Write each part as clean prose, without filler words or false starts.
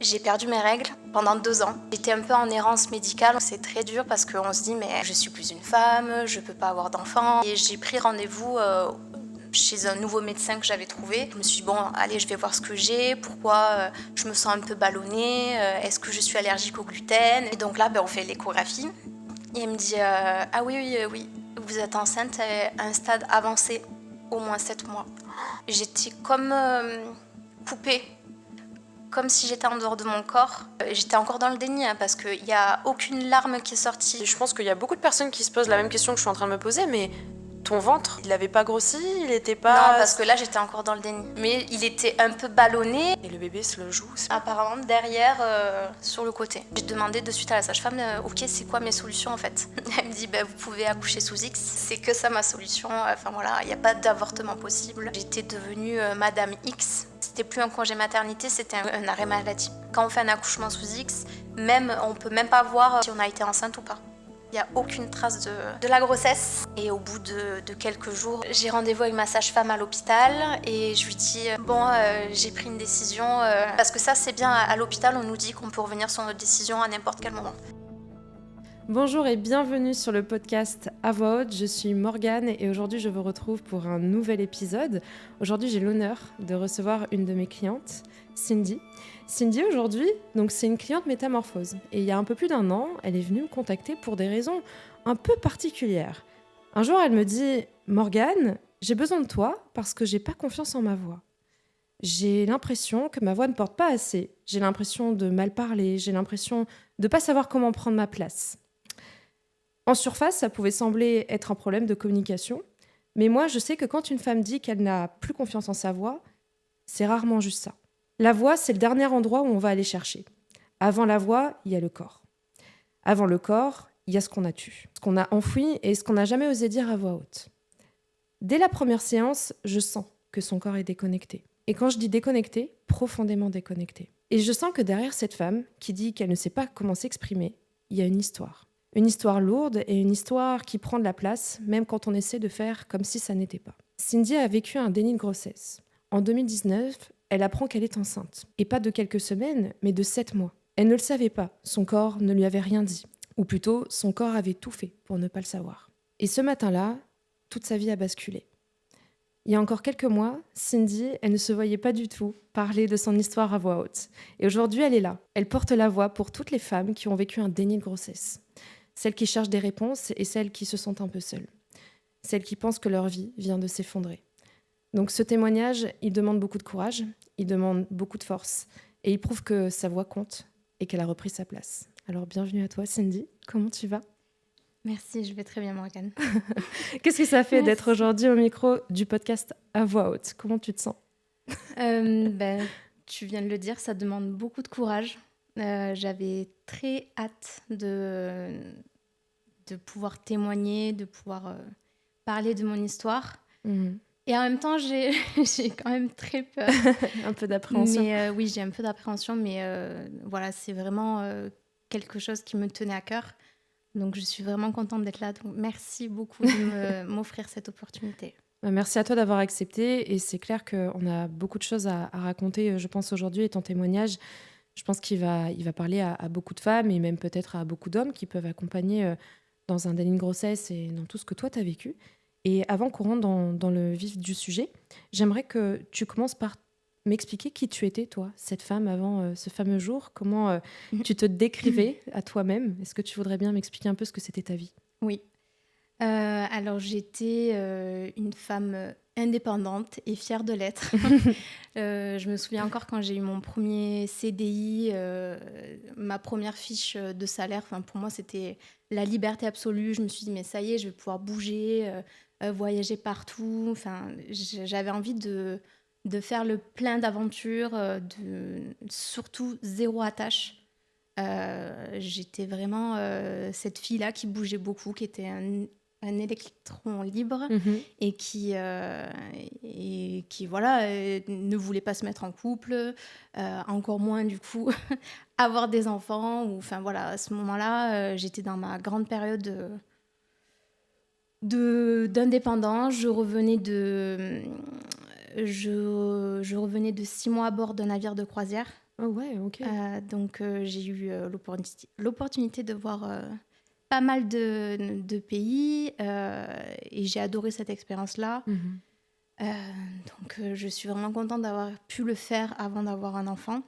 J'ai perdu mes règles pendant 2 ans. J'étais un peu en errance médicale. C'est très dur parce qu'on se dit mais je suis plus une femme, je peux pas avoir d'enfant. Et j'ai pris rendez-vous chez un nouveau médecin que j'avais trouvé. Je me suis dit bon allez je vais voir ce que j'ai, pourquoi je me sens un peu ballonnée, est-ce que je suis allergique au gluten. Et donc là on fait l'échographie et il me dit ah oui, vous êtes enceinte à un stade avancé, au moins 7 mois. J'étais comme coupée. Comme si j'étais en dehors de mon corps. J'étais encore dans le déni parce qu'il n'y a aucune larme qui est sortie. Je pense qu'il y a beaucoup de personnes qui se posent la même question que je suis en train de me poser, mais ton ventre, il n'avait pas grossi, il n'était pas... Non, parce que là j'étais encore dans le déni. Mais il était un peu ballonné. Et le bébé se le joue Apparemment derrière, sur le côté. J'ai demandé de suite à la sage-femme, ok c'est quoi mes solutions en fait. Elle me dit, vous pouvez accoucher sous X, c'est que ça ma solution. Enfin voilà, il n'y a pas d'avortement possible. J'étais devenue Madame X. C'était plus un congé maternité, c'était un arrêt maladie. Quand on fait un accouchement sous X, on peut même pas voir si on a été enceinte ou pas. Il n'y a aucune trace de la grossesse. Et au bout de quelques jours, j'ai rendez-vous avec ma sage-femme à l'hôpital et je lui dis j'ai pris une décision. Parce que ça, c'est bien, à l'hôpital, on nous dit qu'on peut revenir sur notre décision à n'importe quel moment. Bonjour et bienvenue sur le podcast À Voix Haute. Je suis Morgane et aujourd'hui je vous retrouve pour un nouvel épisode. Aujourd'hui j'ai l'honneur de recevoir une de mes clientes, Cindy. Cindy aujourd'hui, donc c'est une cliente métamorphose et il y a un peu plus d'1 an, elle est venue me contacter pour des raisons un peu particulières. Un jour elle me dit « Morgane, j'ai besoin de toi parce que j'ai pas confiance en ma voix. J'ai l'impression que ma voix ne porte pas assez. J'ai l'impression de mal parler, j'ai l'impression de pas savoir comment prendre ma place. » En surface, ça pouvait sembler être un problème de communication, mais moi, je sais que quand une femme dit qu'elle n'a plus confiance en sa voix, c'est rarement juste ça. La voix, c'est le dernier endroit où on va aller chercher. Avant la voix, il y a le corps. Avant le corps, il y a ce qu'on a tué, ce qu'on a enfoui et ce qu'on n'a jamais osé dire à voix haute. Dès la première séance, je sens que son corps est déconnecté. Et quand je dis déconnecté, profondément déconnecté. Et je sens que derrière cette femme qui dit qu'elle ne sait pas comment s'exprimer, il y a une histoire. Une histoire lourde et une histoire qui prend de la place, même quand on essaie de faire comme si ça n'était pas. Cindy a vécu un déni de grossesse. En 2019, elle apprend qu'elle est enceinte. Et pas de quelques semaines, mais de 7 mois. Elle ne le savait pas, son corps ne lui avait rien dit. Ou plutôt, son corps avait tout fait pour ne pas le savoir. Et ce matin-là, toute sa vie a basculé. Il y a encore quelques mois, Cindy, elle ne se voyait pas du tout parler de son histoire à voix haute. Et aujourd'hui, elle est là. Elle porte la voix pour toutes les femmes qui ont vécu un déni de grossesse. Celles qui cherchent des réponses et celles qui se sentent un peu seules. Celles qui pensent que leur vie vient de s'effondrer. Donc ce témoignage, il demande beaucoup de courage, il demande beaucoup de force et il prouve que sa voix compte et qu'elle a repris sa place. Alors bienvenue à toi Cindy, comment tu vas ? Merci, je vais très bien Morgane. Qu'est-ce que ça fait d'être aujourd'hui au micro du podcast À Voix Haute ? Comment tu te sens ? Tu viens de le dire, ça demande beaucoup de courage. J'avais très hâte de pouvoir témoigner, de pouvoir parler de mon histoire. Et en même temps, j'ai quand même très peur. Un peu d'appréhension. Mais oui, j'ai un peu d'appréhension, mais voilà, c'est vraiment quelque chose qui me tenait à cœur. Donc, je suis vraiment contente d'être là. Donc, merci beaucoup de m'offrir cette opportunité. Merci à toi d'avoir accepté. Et c'est clair qu'on a beaucoup de choses à raconter, je pense, aujourd'hui. Et ton témoignage, je pense qu'il va parler à beaucoup de femmes et même peut-être à beaucoup d'hommes qui peuvent accompagner dans un déni de grossesse et dans tout ce que toi, tu as vécu. Et avant qu'on rentre dans le vif du sujet, j'aimerais que tu commences par m'expliquer qui tu étais, toi, cette femme, avant ce fameux jour. Comment tu te décrivais à toi-même ? Est-ce que tu voudrais bien m'expliquer un peu ce que c'était ta vie ? Oui. Alors, j'étais une femme indépendante et fière de l'être. Je me souviens encore quand j'ai eu mon premier CDI, ma première fiche de salaire. Pour moi, c'était la liberté absolue. Je me suis dit, mais ça y est, je vais pouvoir bouger, voyager partout. J'avais envie de faire le plein d'aventures, surtout zéro attache. J'étais vraiment cette fille-là qui bougeait beaucoup, qui était un électron libre et qui voilà, ne voulait pas se mettre en couple, encore moins du coup avoir des enfants. Voilà, à ce moment-là, j'étais dans ma grande période d'indépendance. Je revenais de 6 mois à bord d'un navire de croisière. Oh ouais, ok. Donc j'ai eu l'opportunité de voir pas mal de pays et j'ai adoré cette expérience-là. Mhm. Euh, donc je suis vraiment contente d'avoir pu le faire avant d'avoir un enfant.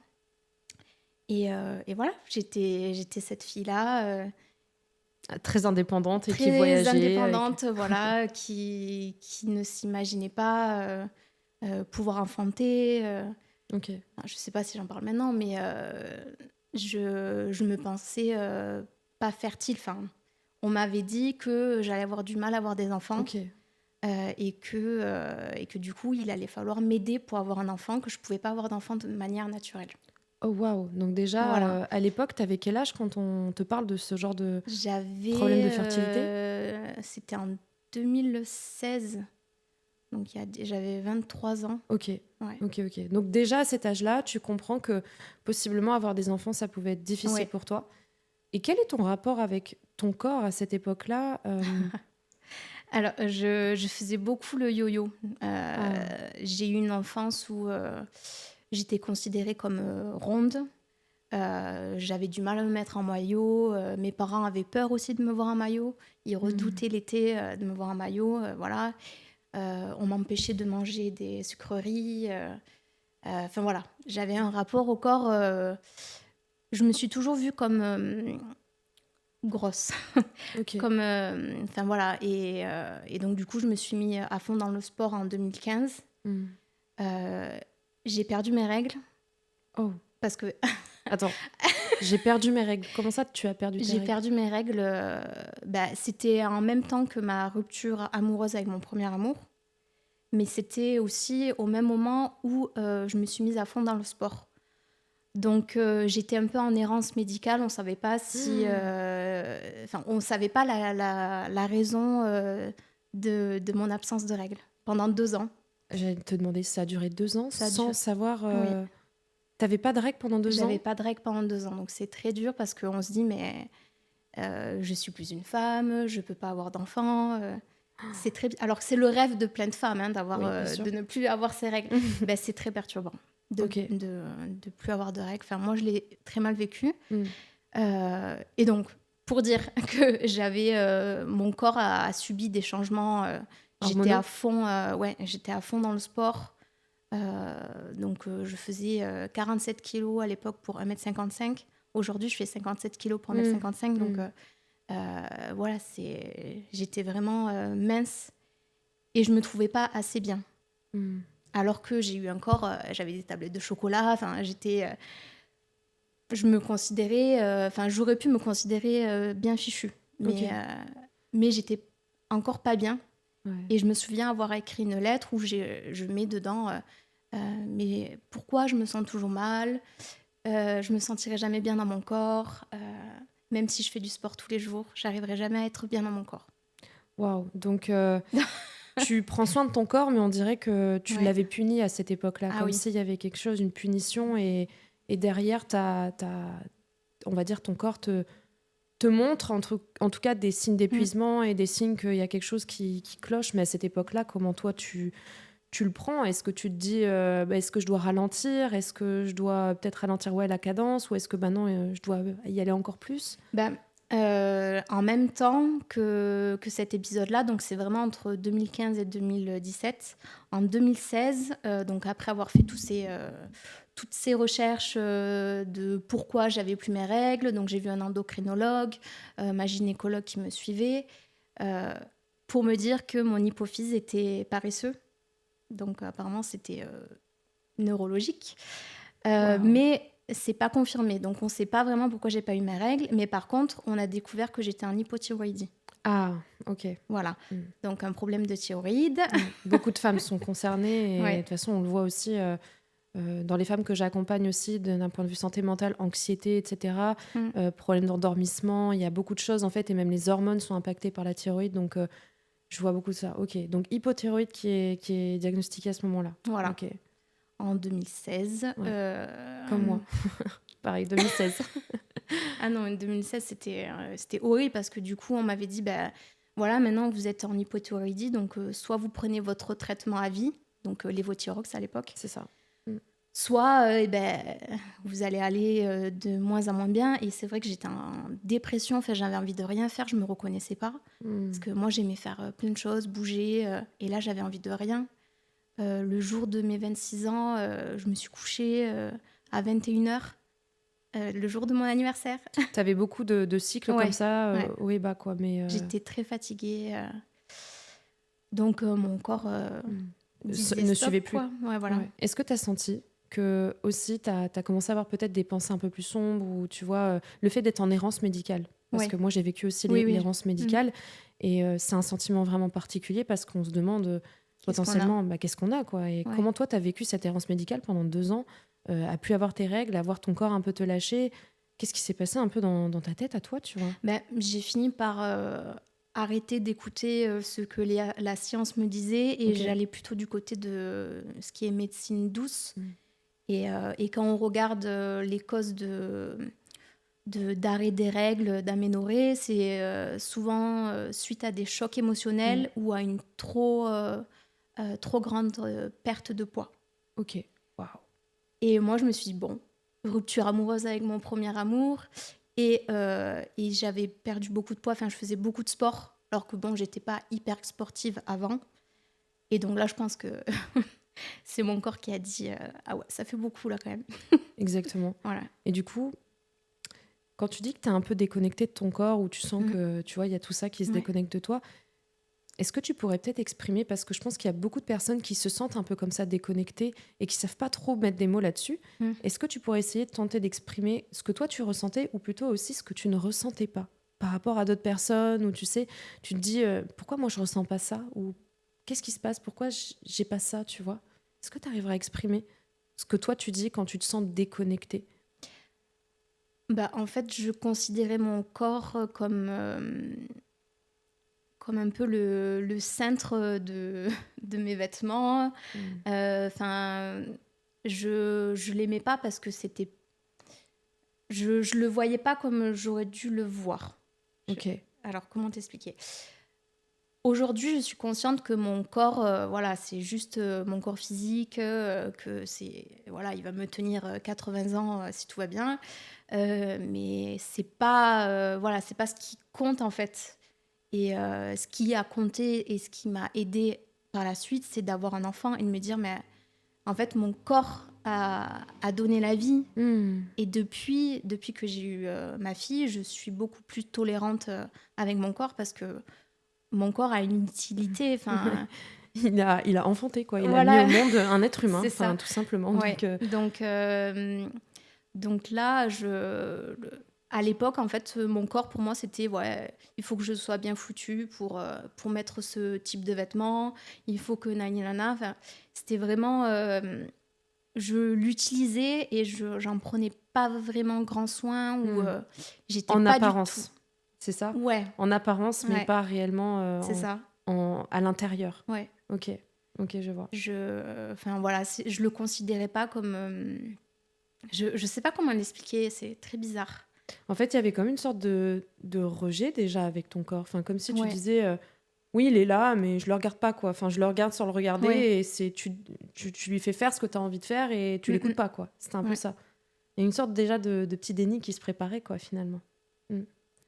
Et voilà, j'étais cette fille-là, Très indépendante et qui très voyageait avec... indépendante, voilà, qui ne s'imaginait pas pouvoir enfanter. Ok. Enfin, je ne sais pas si j'en parle maintenant, mais je me pensais pas fertile. Enfin, on m'avait dit que j'allais avoir du mal à avoir des enfants Ok. et que du coup, il allait falloir m'aider pour avoir un enfant, que je ne pouvais pas avoir d'enfant de manière naturelle. Oh waouh. Donc déjà, Voilà. à l'époque, t'avais quel âge quand on te parle de ce genre de problème J'avais... de fertilité? C'était en 2016, donc j'avais 23 ans. Ok. Ouais. Ok, ok. Donc déjà, à cet âge-là, tu comprends que possiblement avoir des enfants, ça pouvait être difficile Ouais. pour toi. Et quel est ton rapport avec ton corps à cette époque-là? Alors, je faisais beaucoup le yo-yo. Ah, J'ai eu une enfance où j'étais considérée comme ronde. J'avais du mal à me mettre en maillot. Mes parents avaient peur aussi de me voir en maillot. Ils redoutaient l'été de me voir en maillot. Voilà. On m'empêchait de manger des sucreries. Enfin voilà, j'avais un rapport au corps. Je me suis toujours vue comme grosse. ok. Comme, enfin voilà. Et donc du coup, je me suis mis à fond dans le sport en 2015. Hmm. J'ai perdu mes règles Oh, parce que attends. J'ai perdu mes règles. Comment ça, tu as perdu tes j'ai règles? perdu mes règles. C'était en même temps que ma rupture amoureuse avec mon premier amour. Mais c'était aussi au même moment où je me suis mise à fond dans le sport. Donc j'étais un peu en errance médicale, on savait pas si, on savait pas la raison de mon absence de règles pendant 2 ans. J'allais te demander si ça a duré 2 ans Ça a sans duré. savoir. Oui, T'avais pas de règles pendant 2 ans? j'avais pas de règles pendant 2 ans, donc c'est très dur parce qu'on se dit mais je suis plus une femme, je peux pas avoir d'enfant. C'est très, alors que c'est le rêve de plein de femmes hein, Oui, bien sûr. de ne plus avoir ses règles. Ben, c'est très perturbant Ok. de plus avoir de règles. Enfin, moi, je l'ai très mal vécu. Hmm. Et donc, pour dire que mon corps a subi des changements, j'étais Hormonaux? à fond, j'étais à fond dans le sport. Donc, je faisais 47 kilos à l'époque pour 1,55 m. Aujourd'hui, je fais 57 kilos pour 1,55 m. Donc, voilà, j'étais vraiment mince et je me trouvais pas assez bien. Hmm. Alors que j'ai eu un corps, j'avais des tablettes de chocolat, enfin, je me considérais, j'aurais pu me considérer bien fichue, Ok. mais j'étais encore pas bien. Ouais. Et je me souviens avoir écrit une lettre où je mets dedans, mais pourquoi je me sens toujours mal, je me sentirai jamais bien dans mon corps, même si je fais du sport tous les jours, j'arriverai jamais à être bien dans mon corps. Waouh. Donc, tu prends soin de ton corps, mais on dirait que tu Ouais. l'avais puni à cette époque-là, Ah comme oui. s'il y avait quelque chose, une punition, et derrière, on va dire, ton corps te montre, en tout cas, des signes d'épuisement et des signes qu'il y a quelque chose qui cloche. Mais à cette époque-là, comment toi, tu le prends? Est-ce que tu te dis, est-ce que je dois ralentir? Est-ce que je dois peut-être ralentir la cadence? Ou est-ce que non, je dois y aller encore plus? En même temps que cet épisode-là, donc c'est vraiment entre 2015 et 2017. En 2016, donc après avoir fait toutes ces recherches de pourquoi j'avais plus mes règles, donc j'ai vu un endocrinologue, ma gynécologue qui me suivait, pour me dire que mon hypophyse était paresseux. Donc apparemment c'était neurologique. Waouh. Mais c'est pas confirmé, donc on sait pas vraiment pourquoi j'ai pas eu mes règles, mais par contre on a découvert que j'étais en hypothyroïdie. Ah, ok. Voilà, Mm. donc un problème de thyroïde. Beaucoup de femmes sont concernées et Ouais. de toute façon, on le voit aussi dans les femmes que j'accompagne aussi d'un point de vue santé mentale, anxiété, etc. Problème d'endormissement, il y a beaucoup de choses en fait, et même les hormones sont impactées par la thyroïde, donc je vois beaucoup de ça. Ok, donc hypothyroïde qui est diagnostiquée à ce moment-là. Voilà. Ok. En 2016. Ouais. Comme moi. Pareil, 2016. Ah non, en 2016, c'était horrible parce que du coup, on m'avait dit, voilà, maintenant vous êtes en hypothyroïdie, donc soit vous prenez votre traitement à vie, donc lévothyrox à l'époque, C'est ça. soit vous allez aller de moins en moins bien. Et c'est vrai que j'étais en dépression, enfin, j'avais envie de rien faire, je me reconnaissais pas. Parce que moi, j'aimais faire plein de choses, bouger, et là, j'avais envie de rien. Le jour de mes 26 ans, je me suis couchée à 21h, le jour de mon anniversaire. T'avais beaucoup de cycles Ouais, comme ça, ouais. haut et bas, quoi. Mais J'étais très fatiguée. Donc, mon corps disait ne stop, suivait plus. quoi. Ouais, voilà. Ouais. Est-ce que tu as senti que aussi tu as commencé à avoir peut-être des pensées un peu plus sombres ou tu vois, le fait d'être en errance médicale? Parce Ouais. que moi, j'ai vécu aussi Oui, oui. l'errance médicale et c'est un sentiment vraiment particulier parce qu'on se demande Qu'est-ce qu'on a? potentiellement qu'est-ce qu'on a, quoi. Et Ouais. comment toi, tu as vécu cette errance médicale pendant 2 ans, à plus avoir tes règles, à voir ton corps un peu te lâcher? Qu'est-ce qui s'est passé un peu dans ta tête à toi, tu vois? J'ai fini par arrêter d'écouter ce que la science me disait et Ok. j'allais plutôt du côté de ce qui est médecine douce. Mm. Et quand on regarde les causes d'arrêt des règles, d'aménorrhée, c'est souvent suite à des chocs émotionnels ou à une trop grande perte de poids. Ok. Waouh. Et moi, je me suis dit, bon, rupture amoureuse avec mon premier amour. Et j'avais perdu beaucoup de poids. Enfin, je faisais beaucoup de sport. Alors que bon, j'étais pas hyper sportive avant. Et donc là, je pense que c'est mon corps qui a dit, ah ouais, ça fait beaucoup là quand même. Exactement. Voilà. Et du coup, quand tu dis que tu es un peu déconnecté de ton corps ou tu sens que tu vois, il y a tout ça qui se Ouais. déconnecte de toi, est-ce que tu pourrais peut-être exprimer, parce que je pense qu'il y a beaucoup de personnes qui se sentent un peu comme ça déconnectées et qui savent pas trop mettre des mots là-dessus. Est-ce que tu pourrais essayer de tenter d'exprimer ce que toi tu ressentais ou plutôt aussi ce que tu ne ressentais pas par rapport à d'autres personnes, ou tu sais, tu te dis pourquoi moi je ressens pas ça, ou qu'est-ce qui se passe, pourquoi j'ai pas ça, tu vois? Est-ce que tu arriveras à exprimer ce que toi tu dis quand tu te sens déconnecté? En fait, je considérais mon corps comme un peu le cintre de mes vêtements. Enfin, je l'aimais pas parce que c'était... Je le voyais pas comme j'aurais dû le voir. Ok. Alors, comment t'expliquer? Aujourd'hui, je suis consciente que mon corps, voilà, c'est juste mon corps physique, que c'est... Voilà, il va me tenir 80 ans si tout va bien. Mais c'est pas, voilà, c'est pas ce qui compte, en fait. Et ce qui a compté et ce qui m'a aidée par la suite, c'est d'avoir un enfant et de me dire, mais en fait, mon corps a donné la vie. Et depuis que j'ai eu ma fille, je suis beaucoup plus tolérante avec mon corps parce que mon corps a une utilité. Enfin, Il a enfanté, quoi. Il voilà. a mis au monde un être humain, C'est ça. tout simplement. Ouais. Donc, Donc là, à l'époque, en fait, mon corps, pour moi, c'était, ouais, il faut que je sois bien foutue pour mettre ce type de vêtements. Il faut que nani nana. Enfin, c'était vraiment... je l'utilisais et j'en prenais pas vraiment grand soin ou j'étais en pas apparence, du tout... c'est ça? Ouais, En apparence, mais Ouais. pas réellement c'est ça. à l'intérieur. Ouais. Ok, je vois. Enfin, voilà, je le considérais pas comme... je sais pas comment l'expliquer, c'est très bizarre. En fait, il y avait comme une sorte de rejet déjà avec ton corps. Enfin, comme si tu Ouais. disais, oui, il est là, mais je le regarde pas, quoi. Enfin, je le regarde sans le regarder, Ouais. et tu lui fais faire ce que tu as envie de faire et tu l'écoutes pas, quoi. C'était un peu Ouais. ça. Il y a une sorte déjà de petit déni qui se préparait, quoi, finalement.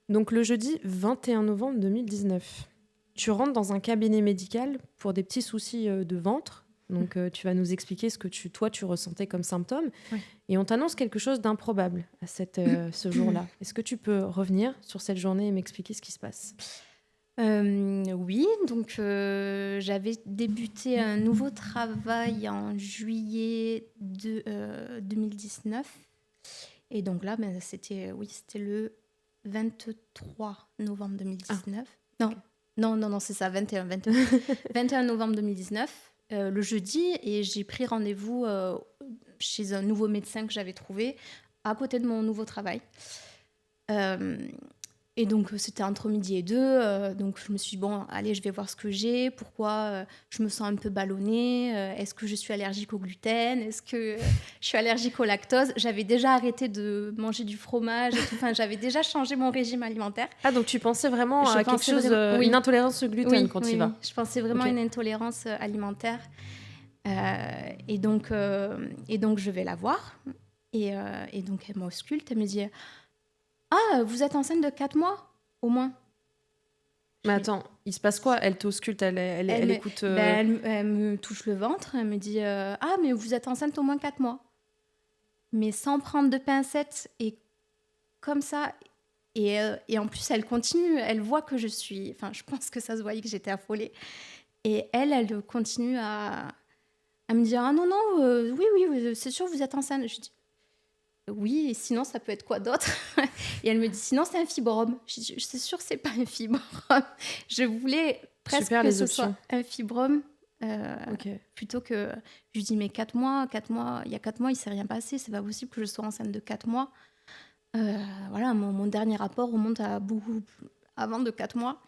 Donc, le jeudi 21 novembre 2019, tu rentres dans un cabinet médical pour des petits soucis de ventre. Donc, tu vas nous expliquer ce que toi, tu ressentais comme symptômes. Ouais. Et on t'annonce quelque chose d'improbable à ce jour-là. Est-ce que tu peux revenir sur cette journée et m'expliquer ce qui se passe? Oui, donc j'avais débuté un nouveau travail en juillet 2019. Et donc là, c'était le 23 novembre 2019. Non, c'est ça, 21 novembre 2019, le jeudi. Et j'ai pris rendez-vous chez un nouveau médecin que j'avais trouvé à côté de mon nouveau travail. Et donc, c'était entre midi et 2. Donc, je me suis dit, bon, allez, je vais voir ce que j'ai. Pourquoi je me sens un peu ballonnée? Est-ce que je suis allergique au gluten? Est-ce que je suis allergique au lactose? J'avais déjà arrêté de manger du fromage et tout. Enfin, j'avais déjà changé mon régime alimentaire. Ah, donc tu pensais vraiment à quelque chose, oui. une intolérance au gluten Oui, quand oui, tu y vas? oui. Je pensais vraiment à Ok. une intolérance alimentaire. Et donc, je vais la voir. Et donc, elle m'ausculte. Elle me dit « Ah, vous êtes enceinte de 4 mois, au moins ?» Mais attends, il se passe quoi? Elle t'ausculte, elle écoute... Elle me touche le ventre. Elle me dit « Ah, mais vous êtes enceinte au moins 4 mois. » Mais sans prendre de pincettes et comme ça. Et en plus, elle continue. Elle voit que je suis... Enfin, je pense que ça se voyait que j'étais affolée. Et elle continue à me dire « Ah non, non, oui, c'est sûr, vous êtes enceinte. » Je dis « Oui, et sinon, ça peut être quoi d'autre ?» Et elle me dit « Sinon, c'est un fibrome. » Je dis « C'est sûr, c'est pas un fibrome. » Je voulais presque Super, que les ce options. soit un fibrome. Ok. Plutôt que... Je lui dis « Mais 4 mois, il y a 4 mois, il s'est rien passé. C'est pas possible que je sois enceinte de 4 mois. » Voilà, mon dernier rapport remonte à beaucoup avant de 4 mois.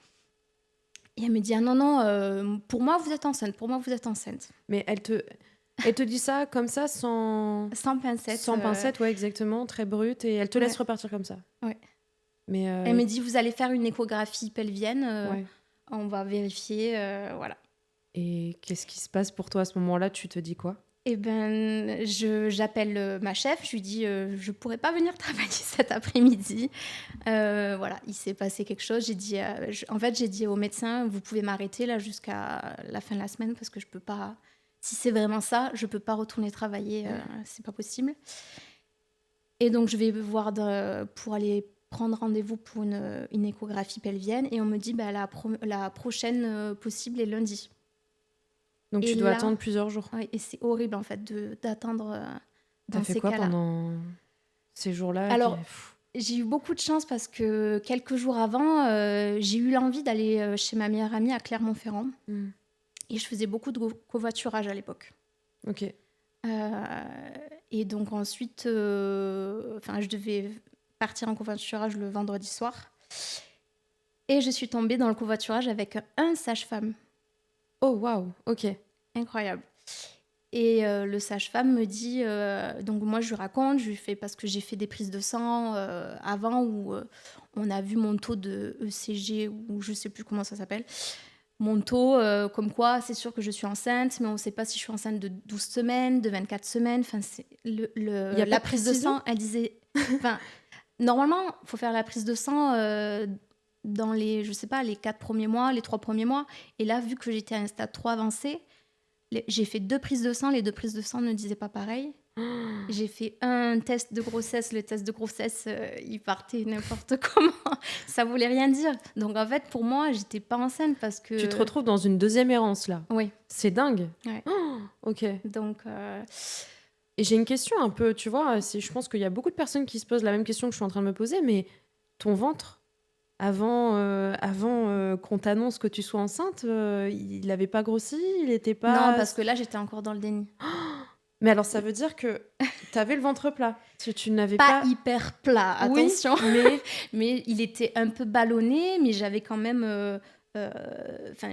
Et elle me dit « Ah non, non, pour moi, vous êtes enceinte. Pour moi, vous êtes enceinte. » Mais elle te dit ça comme ça, sans... Sans pincettes. Sans pincette, ouais, exactement, très brute, et elle te laisse repartir comme ça. Ouais. Mais Elle me dit « Vous allez faire une échographie pelvienne. ouais. On va vérifier. » Voilà. Et qu'est-ce qui se passe pour toi à ce moment-là? Tu te dis quoi? Eh ben, j'appelle ma chef, je lui dis je pourrais pas venir travailler cet après-midi. Voilà, il s'est passé quelque chose. J'ai dit au médecin, vous pouvez m'arrêter là jusqu'à la fin de la semaine parce que je peux pas. Si c'est vraiment ça, je peux pas retourner travailler, c'est pas possible. Et donc je vais voir pour aller prendre rendez-vous pour une échographie pelvienne et on me dit la prochaine possible est lundi. Donc Et tu dois là, attendre plusieurs jours. Ouais, et c'est horrible en fait d'attendre T'as dans fait ces quoi cas-là. pendant ces jours-là? Alors, j'ai eu beaucoup de chance parce que quelques jours avant, j'ai eu l'envie d'aller chez ma meilleure amie à Clermont-Ferrand. Et je faisais beaucoup de covoiturage à l'époque. Ok. Et donc ensuite, je devais partir en covoiturage le vendredi soir. Et je suis tombée dans le covoiturage avec un sage-femme. Oh, waouh, ok. Incroyable. Et le sage-femme me dit, donc moi je lui raconte, je lui fais parce que j'ai fait des prises de sang avant où on a vu mon taux de ECG ou je sais plus comment ça s'appelle. Mon taux, comme quoi c'est sûr que je suis enceinte, mais on ne sait pas si je suis enceinte de 12 semaines, de 24 semaines. Enfin, la prise de sang, elle disait... Normalement, il faut faire la prise de sang dans les, je sais pas, les 4 premiers mois, les 3 premiers mois. Et là, vu que j'étais à un stade trop avancé, j'ai fait 2 prises de sang. Les 2 prises de sang ne disaient pas pareil. J'ai fait un test de grossesse. Le test de grossesse, il partait n'importe comment. Ça voulait rien dire. Donc, en fait, pour moi, j'étais pas enceinte parce que... Tu te retrouves dans une deuxième errance, là. Oui. C'est dingue. Ouais. Oh, ok. Donc... Et j'ai une question un peu, tu vois, je pense qu'il y a beaucoup de personnes qui se posent la même question que je suis en train de me poser, mais ton ventre, avant qu'on t'annonce que tu sois enceinte, il n'avait pas grossi, il n'était pas... Non, parce que là, j'étais encore dans le déni. Mais alors, ça veut dire que tu avais le ventre plat. Tu n'avais pas pas... hyper plat, attention. Oui, mais il était un peu ballonné, mais j'avais quand même...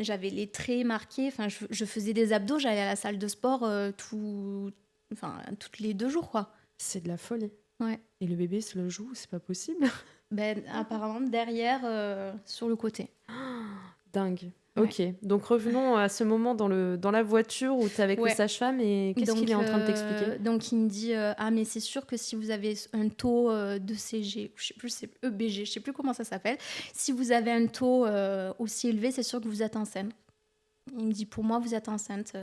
j'avais les traits marqués. Je faisais des abdos, j'allais à la salle de sport toutes les 2 jours, quoi. c'est de la folie. Ouais. Et le bébé se le joue, c'est pas possible. Apparemment, derrière, sur le côté. Dingue. Ouais. Ok, donc revenons à ce moment dans la voiture où tu es avec le sage-femme et qu'est-ce qu'il est en train de t'expliquer? Donc il me dit ah mais c'est sûr que si vous avez un taux de CG, je sais plus, c'est EBG, je sais plus comment ça s'appelle, si vous avez un taux aussi élevé, c'est sûr que vous êtes enceinte. Il me dit pour moi vous êtes enceinte.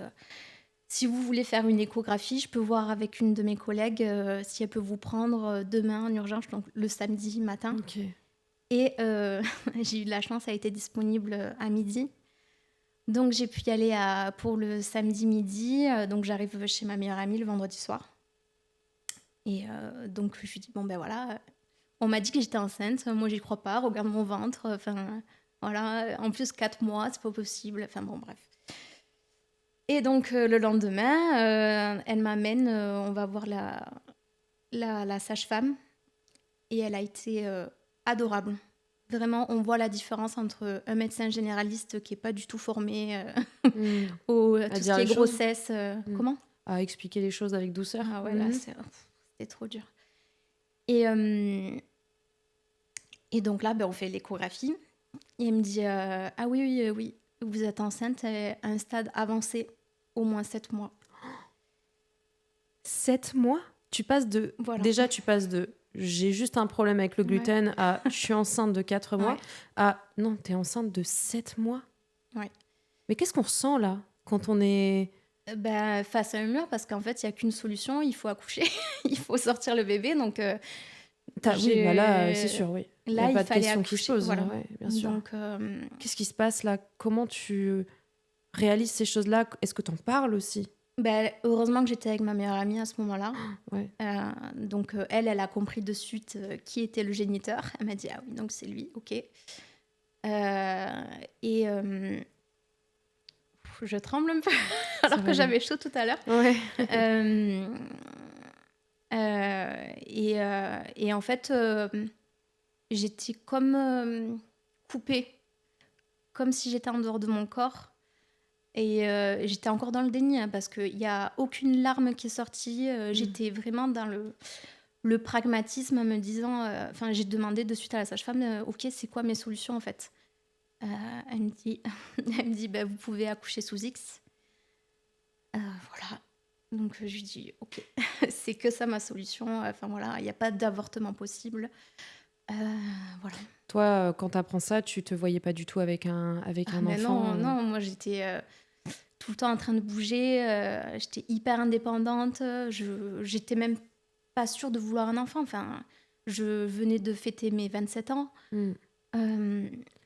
Si vous voulez faire une échographie, je peux voir avec une de mes collègues si elle peut vous prendre demain en urgence, donc le samedi matin. Ok. Et j'ai eu de la chance, ça a été disponible à midi. Donc, j'ai pu y aller pour le samedi midi. Donc, j'arrive chez ma meilleure amie le vendredi soir. Et donc, je lui dis, bon, ben voilà, on m'a dit que j'étais enceinte. Moi, j'y crois pas. Regarde mon ventre. Enfin, voilà. En plus, 4 mois, c'est pas possible. Enfin, bon, bref. Et donc, le lendemain, elle m'amène, on va voir la sage-femme. Et elle a été adorable. Vraiment, on voit la différence entre un médecin généraliste qui n'est pas du tout formé au tout ce qui est grossesse. Comment ? À expliquer les choses avec douceur. Ah ouais, là, c'était trop dur. Et donc là, on fait l'échographie. Et elle me dit ah oui, vous êtes enceinte à un stade avancé, au moins 7 mois. 7 mois? Tu passes de... Voilà. Déjà, tu passes de j'ai juste un problème avec le gluten à je suis enceinte de 4 mois Ouais. à non, t'es enceinte de 7 mois. Ouais. Mais qu'est-ce qu'on ressent là quand on est... Face à un mur, parce qu'en fait, il n'y a qu'une solution, il faut accoucher, il faut sortir le bébé. Donc, Oui, bah là, c'est sûr, oui. Il n'y là, a il pas de fallait question qui se accoucher. pose. Voilà. Ouais, bien sûr. Donc, Qu'est-ce qui se passe là? Comment tu réalises ces choses-là? Est-ce que t'en parles aussi? heureusement que j'étais avec ma meilleure amie à ce moment-là. Ouais. Donc, elle a compris de suite qui était le géniteur. Elle m'a dit, ah oui, donc c'est lui, ok. Je tremble un peu, alors va que aller. j'avais chaud tout à l'heure. Ouais. Et en fait, j'étais comme coupée, comme si j'étais en dehors de mon corps. Et j'étais encore dans le déni, hein, parce qu'il n'y a aucune larme qui est sortie. J'étais vraiment dans le pragmatisme, en me disant... j'ai demandé de suite à la sage-femme, ok, c'est quoi mes solutions en fait? Elle me dit, vous pouvez accoucher sous X. Voilà. Donc je lui dis, ok, c'est que ça ma solution. Il n'y a pas d'avortement possible. Voilà. Toi, quand t'apprends ça, tu te voyais pas du tout avec un enfant? Non, moi j'étais tout le temps en train de bouger. J'étais hyper indépendante. J'étais même pas sûre de vouloir un enfant. Je venais de fêter mes 27 ans.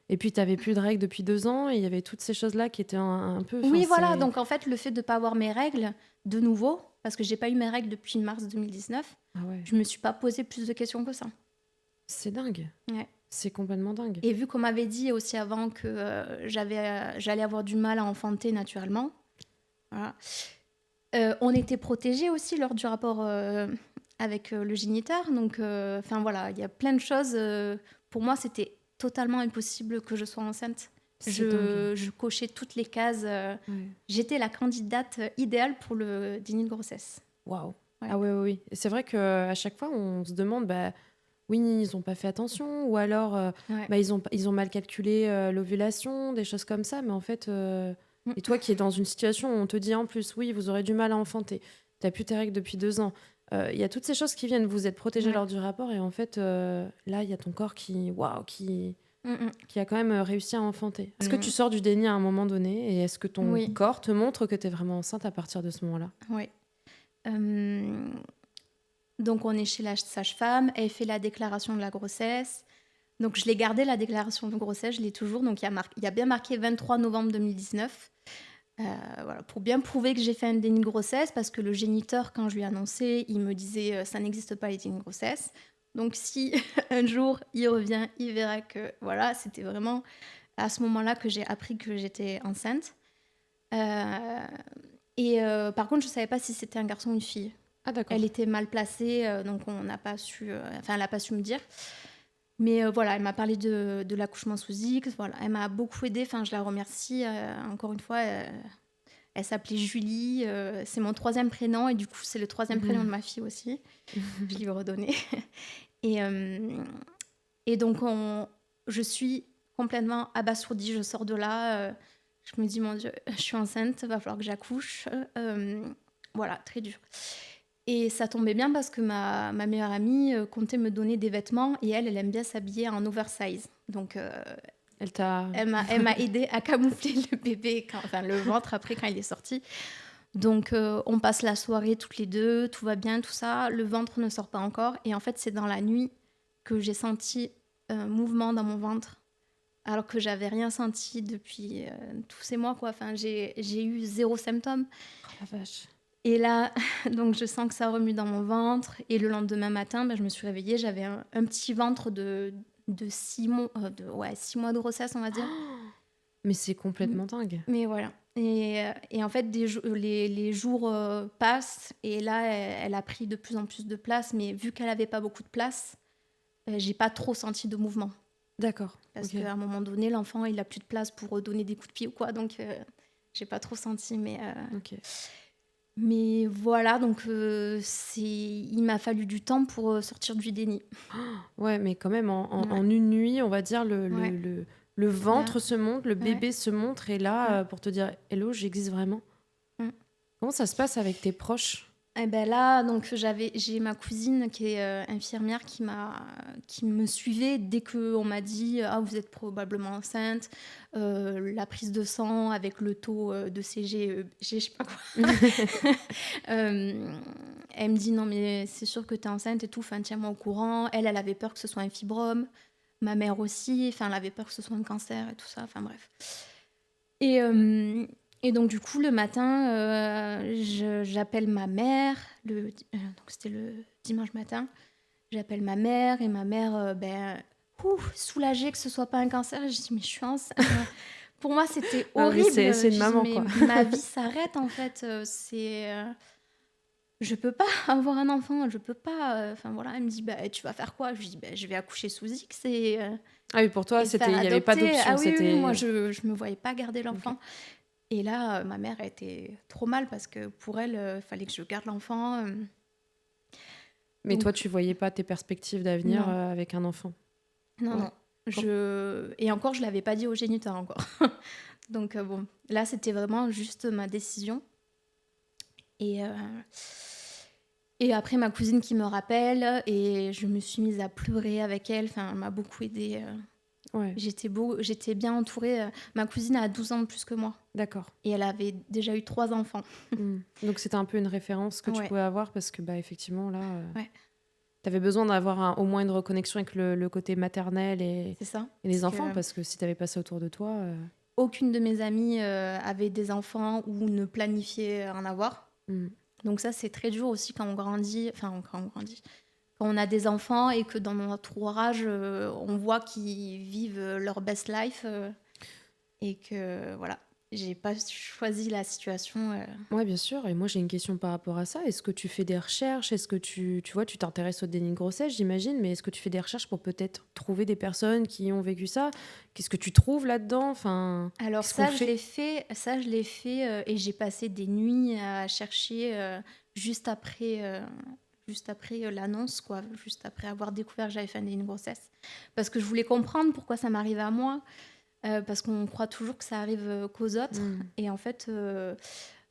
Et puis, tu n'avais plus de règles depuis 2 ans, et il y avait toutes ces choses-là qui étaient un peu... Oui, voilà. Donc, en fait, le fait de ne pas avoir mes règles, de nouveau, parce que je n'ai pas eu mes règles depuis mars 2019, je ne me suis pas posé plus de questions que ça. C'est dingue. Ouais. C'est complètement dingue. Et vu qu'on m'avait dit aussi avant que j'allais avoir du mal à enfanter naturellement, voilà. On était protégés aussi lors du rapport avec le géniteur. Donc, il y a plein de choses. Pour moi, c'était totalement impossible que je sois enceinte. Je cochais toutes les cases. J'étais la candidate idéale pour le déni de grossesse. Waouh. Ouais. Ah oui. Et c'est vrai qu'à chaque fois, on se demande, oui, ils n'ont pas fait attention, ou alors ils ont mal calculé l'ovulation, des choses comme ça. Mais en fait, et toi qui es dans une situation où on te dit en plus, oui, vous aurez du mal à enfanter, tu n'as plus tes règles depuis 2 ans. Il y a toutes ces choses qui viennent, vous êtes protégés lors du rapport, et en fait, là, il y a ton corps qui a quand même réussi à enfanter. Est-ce que tu sors du déni à un moment donné, et est-ce que ton corps te montre que tu es vraiment enceinte à partir de ce moment-là? Oui. Donc, on est chez la sage-femme, elle fait la déclaration de la grossesse. Donc, je l'ai gardée, la déclaration de grossesse, je l'ai toujours. Donc, il y a bien marqué 23 novembre 2019. Pour bien prouver que j'ai fait un déni de grossesse, parce que le géniteur, quand je lui ai annoncé, il me disait ça n'existe pas les dénis de grossesse. Donc si un jour il revient, il verra que c'était vraiment à ce moment-là que j'ai appris que j'étais enceinte. Par contre, je savais pas si c'était un garçon ou une fille. Ah d'accord. Elle était mal placée, donc on n'a pas su. Elle n'a pas su me dire. Mais elle m'a parlé de l'accouchement sous X. Elle m'a beaucoup aidée. Je la remercie. Encore une fois, elle s'appelait Julie. C'est mon 3e prénom. Et du coup, c'est le 3e prénom de ma fille aussi. Je lui ai redonné. Et donc, je suis complètement abasourdie. Je sors de là. Je me dis, mon Dieu, je suis enceinte. Il va falloir que j'accouche. Très dur. Et ça tombait bien parce que ma meilleure amie comptait me donner des vêtements, et elle aime bien s'habiller en oversize. Donc, elle m'a aidée à camoufler le bébé, le ventre après quand il est sorti. Donc, on passe la soirée toutes les deux, tout va bien, tout ça. Le ventre ne sort pas encore. Et en fait, c'est dans la nuit que j'ai senti un mouvement dans mon ventre, alors que j'avais rien senti depuis tous ces mois, quoi. J'ai eu 0 symptôme. Oh la vache. Et là, donc je sens que ça remue dans mon ventre. Et le lendemain matin, je me suis réveillée. J'avais un petit ventre de 6 mois, 6 mois de grossesse, on va dire. Mais c'est complètement dingue. Mais voilà. Et en fait, les jours passent. Et là, elle a pris de plus en plus de place. Mais vu qu'elle n'avait pas beaucoup de place, j'ai pas trop senti de mouvement. D'accord. Parce qu'à un moment donné, l'enfant, il a plus de place pour donner des coups de pied ou quoi. Donc, j'ai pas trop senti. Mais voilà, donc il m'a fallu du temps pour sortir du déni. Ouais, mais quand même, en une nuit, on va dire, le ventre se montre, le bébé se montre, et là, pour te dire « Hello, j'existe vraiment ». Comment ça se passe avec tes proches? Et ben là, donc j'ai ma cousine qui est infirmière qui me suivait dès qu'on m'a dit ah vous êtes probablement enceinte, la prise de sang avec le taux de CG, je sais pas quoi. Elle me dit non mais c'est sûr que t'es enceinte et tout, enfin tiens-moi au courant. Elle avait peur que ce soit un fibrome, ma mère aussi, enfin elle avait peur que ce soit un cancer et tout ça, enfin bref. Et, et donc, du coup, le matin, j'appelle ma mère. Donc, c'était le dimanche matin. J'appelle ma mère et ma mère, soulagée que ce soit pas un cancer. Et je dis, mais je suis enceinte. Pour moi, c'était horrible. C'est une maman, mais quoi. ma vie s'arrête, en fait. Je peux pas avoir un enfant. Je peux pas. Enfin, voilà. Elle me dit, tu vas faire quoi? Je lui dis, je vais accoucher sous X et... Ah oui, pour toi, et il n'y avait pas adopter. d'option. Ah oui, c'était... moi, je me voyais pas garder l'enfant. Ok. Et là, ma mère a été trop mal parce que pour elle, il fallait que je garde l'enfant. Mais Donc, toi, tu voyais pas tes perspectives d'avenir non. avec un enfant? Non, Ouais. non. Et encore, je l'avais pas dit au géniteur encore. Donc bon, là, c'était vraiment juste ma décision. Et après, ma cousine qui me rappelle, et je me suis mise à pleurer avec elle. Enfin, elle m'a beaucoup aidée. Ouais. J'étais bien entourée. Ma cousine a 12 ans de plus que moi. D'accord. Et elle avait déjà eu 3 enfants. Donc c'était un peu une référence que tu Ouais. pouvais avoir parce que effectivement là, Ouais. tu avais besoin d'avoir au moins une reconnexion avec le côté maternel et C'est ça. les Parce enfants que parce que si tu avais pas ça autour de toi... aucune de mes amies avait des enfants ou ne planifiait en avoir. Donc ça, c'est très dur aussi quand on grandit. Enfin, quand on grandit. Quand on a des enfants et que dans notre entourage, on voit qu'ils vivent leur best life et que, voilà, j'ai pas choisi la situation. Ouais, bien sûr. Et moi, j'ai une question par rapport à ça. Est-ce que tu fais des recherches? Est-ce que tu vois, tu t'intéresses au déni de grossesse, j'imagine, mais est-ce que tu fais des recherches pour peut-être trouver des personnes qui ont vécu ça? Qu'est-ce que tu trouves là-dedans? Enfin, Alors qu'est-ce qu'on ça, je l'ai fait et j'ai passé des nuits à chercher juste après l'annonce, quoi, juste après avoir découvert que j'avais fait un déni de grossesse. Parce que je voulais comprendre pourquoi ça m'arrivait à moi, parce qu'on croit toujours que ça arrive qu'aux autres. Et en fait,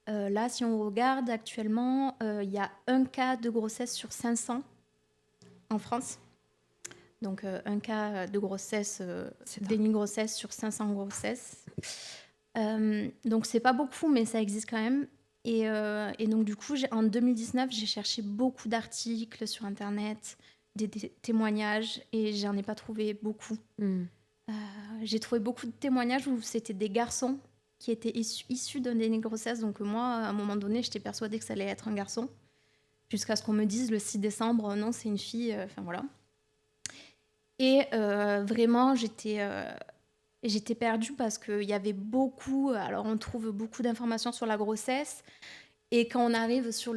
là, si on regarde actuellement, il y a un cas de grossesse sur 500 en France. Donc, un cas de grossesse, déni de grossesse sur 500 grossesses. Donc, c'est pas beaucoup, mais ça existe quand même. Et donc, du coup, en 2019, j'ai cherché beaucoup d'articles sur Internet, des témoignages, et j'en ai pas trouvé beaucoup. J'ai trouvé beaucoup de témoignages où c'était des garçons qui étaient issus d'un déni de grossesse. Donc, moi, à un moment donné, j'étais persuadée que ça allait être un garçon. Jusqu'à ce qu'on me dise le 6 décembre, non, c'est une fille. Enfin, voilà. Et vraiment, j'étais perdue parce qu'il y avait beaucoup... Alors, on trouve beaucoup d'informations sur la grossesse. Et quand on arrive sur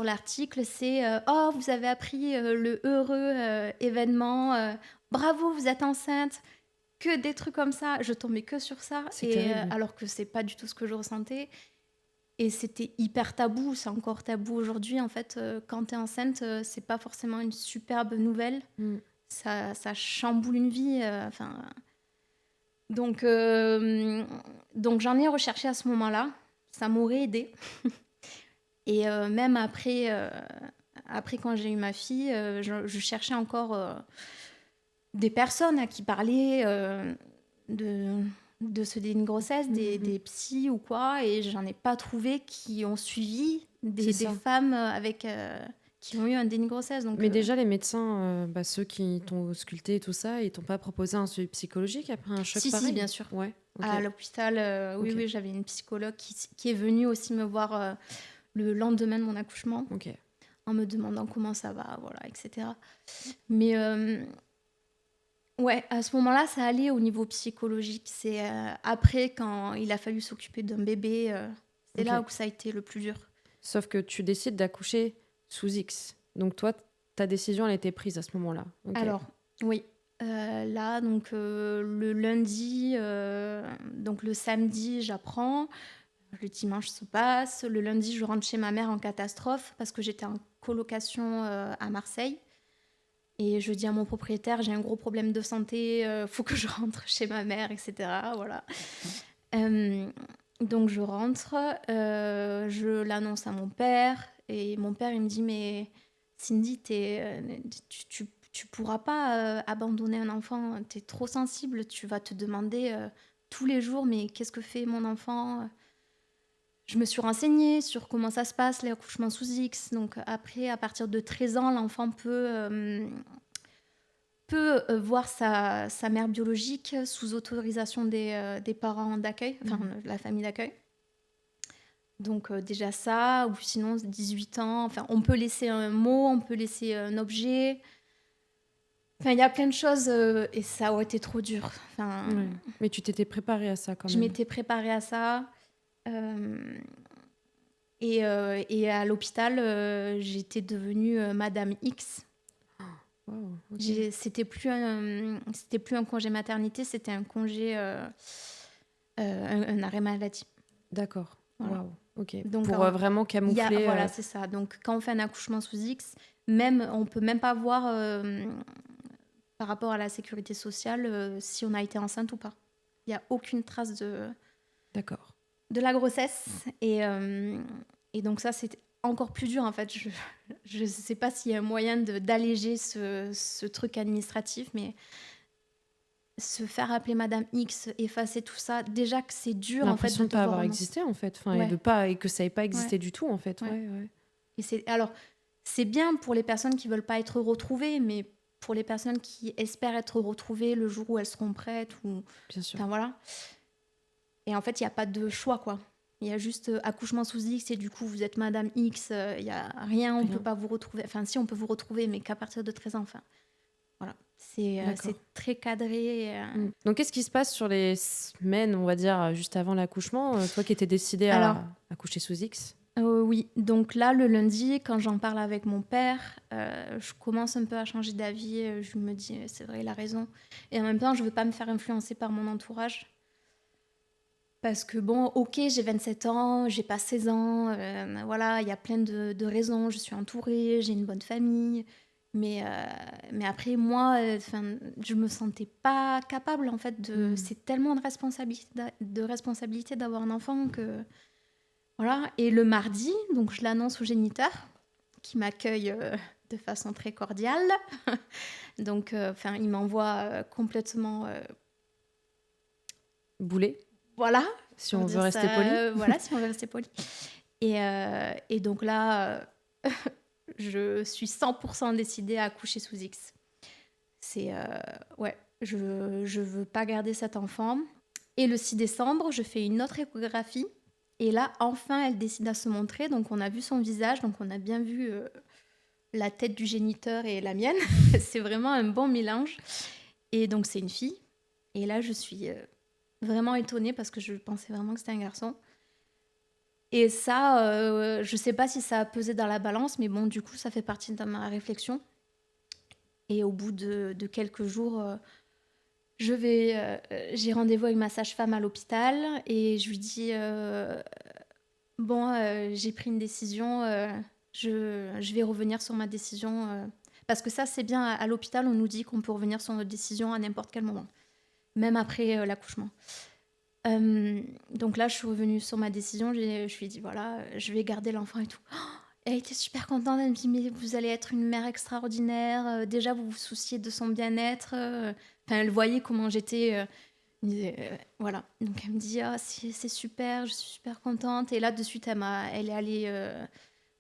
l'article, c'est « Oh, vous avez appris le heureux événement. Bravo, vous êtes enceinte. » Que des trucs comme ça. Je tombais que sur ça. C'est terrible. Alors que c'est pas du tout ce que je ressentais. Et c'était hyper tabou. C'est encore tabou aujourd'hui. En fait, quand t'es enceinte, c'est pas forcément une superbe nouvelle. Ça chamboule une vie. Donc j'en ai recherché à ce moment-là. Ça m'aurait aidée. Et même après quand j'ai eu ma fille, je cherchais encore des personnes à qui parler de ce déni de grossesse, des psys ou quoi. Et j'en ai pas trouvé qui ont suivi des femmes qui ont eu un déni de grossesse. Donc, mais déjà, les médecins, ceux qui t'ont ausculté et tout ça, ils t'ont pas proposé un suivi psychologique après un choc pareil? Si, bien sûr. Ouais, okay. À l'hôpital, oui, j'avais une psychologue qui est venue aussi me voir le lendemain de mon accouchement, en me demandant comment ça va, voilà, etc. Mais ouais, à ce moment-là, ça allait au niveau psychologique. C'est après, quand il a fallu s'occuper d'un bébé, c'est là où ça a été le plus dur. Sauf que tu décides d'accoucher sous X. Donc toi, ta décision, elle était prise à ce moment-là. Alors, oui. Là, donc le lundi, donc le samedi, j'apprends. Le dimanche se passe. Le lundi, je rentre chez ma mère en catastrophe parce que j'étais en colocation à Marseille. Et je dis à mon propriétaire, j'ai un gros problème de santé, faut que je rentre chez ma mère, etc. Voilà. Donc je rentre, je l'annonce à mon père Et mon père, il me dit, mais Cindy, tu pourras pas abandonner un enfant, tu es trop sensible, tu vas te demander tous les jours, mais qu'est-ce que fait mon enfant? Je me suis renseignée sur comment ça se passe, l'accouchement sous X. Donc après, à partir de 13 ans, l'enfant peut voir sa mère biologique sous autorisation des parents d'accueil, enfin la famille d'accueil. Donc déjà ça, ou sinon 18 ans, enfin on peut laisser un mot, on peut laisser un objet. Enfin il y a plein de choses et ça aurait été trop dur. Enfin, Ouais. Mais tu t'étais préparée à ça quand je même. m'étais préparée à ça. Et à l'hôpital, j'étais devenue Madame X. Wow, ok. C'était plus un congé maternité, c'était un congé, un arrêt maladie. D'accord. Voilà. Wow. Ok. Donc, Pour vraiment camoufler. Voilà, c'est ça. Donc, quand on fait un accouchement sous X, même, on peut même pas voir par rapport à la sécurité sociale si on a été enceinte ou pas. Il n'y a aucune trace D'accord. de la grossesse. Et donc, ça, c'était encore plus dur, en fait. Je ne sais pas s'il y a un moyen d'alléger ce truc administratif, mais se faire appeler Madame X, effacer tout ça, déjà que c'est dur, en fait, L'impression de ne pas avoir existé, en fait. Enfin, Ouais. et que ça n'ait pas existé Ouais. du tout, en fait. Ouais. Ouais. Et alors, c'est bien pour les personnes qui veulent pas être retrouvées, mais pour les personnes qui espèrent être retrouvées le jour où elles seront prêtes, ou... Bien sûr. Enfin, voilà. Et en fait, il n'y a pas de choix, quoi. Il y a juste accouchement sous X et du coup, vous êtes Madame X, il n'y a rien, on ne peut pas vous retrouver. Enfin, si, on peut vous retrouver, mais qu'à partir de 13 ans. Enfin, voilà. C'est très cadré. Donc, qu'est-ce qui se passe sur les semaines, on va dire, juste avant l'accouchement? Toi qui étais décidée à accoucher sous X? Oui, donc là, le lundi, quand j'en parle avec mon père, je commence un peu à changer d'avis. Je me dis, c'est vrai, il a raison. Et en même temps, je ne veux pas me faire influencer par mon entourage. Parce que bon, ok, j'ai 27 ans, j'ai pas 16 ans, voilà, il y a plein de raisons. Je suis entourée, j'ai une bonne famille. Mais après, moi, je me sentais pas capable, en fait. C'est tellement de responsabilité d'avoir un enfant que... Voilà. Et le mardi, donc je l'annonce au géniteur, qui m'accueille de façon très cordiale. Donc, il m'envoie complètement... Boulet. Voilà. Si on veut rester poli. Voilà, si on veut rester poli. Et donc là, je suis 100% décidée à accoucher sous X. Je veux pas garder cet enfant. Et le 6 décembre, je fais une autre échographie. Et là, enfin, elle décide à se montrer. Donc, on a vu son visage. Donc, on a bien vu la tête du géniteur et la mienne. C'est vraiment un bon mélange. Et donc, c'est une fille. Et là, je suis... vraiment étonnée parce que je pensais vraiment que c'était un garçon. Et ça, je sais pas si ça a pesé dans la balance, mais bon, du coup, ça fait partie de ma réflexion. Et au bout de quelques jours, j'ai rendez-vous avec ma sage-femme à l'hôpital et je lui dis j'ai pris une décision, je vais revenir sur ma décision. Parce que ça, c'est bien, à l'hôpital, on nous dit qu'on peut revenir sur notre décision à n'importe quel moment. Même après l'accouchement. Donc là, je suis revenue sur ma décision. Je lui ai dit, voilà, je vais garder l'enfant et tout. Oh, elle était super contente. Elle me dit, mais vous allez être une mère extraordinaire. Déjà, vous vous souciez de son bien-être. Elle voyait comment j'étais. Voilà. Donc elle me dit, c'est super, je suis super contente. Et là, de suite, elle est allée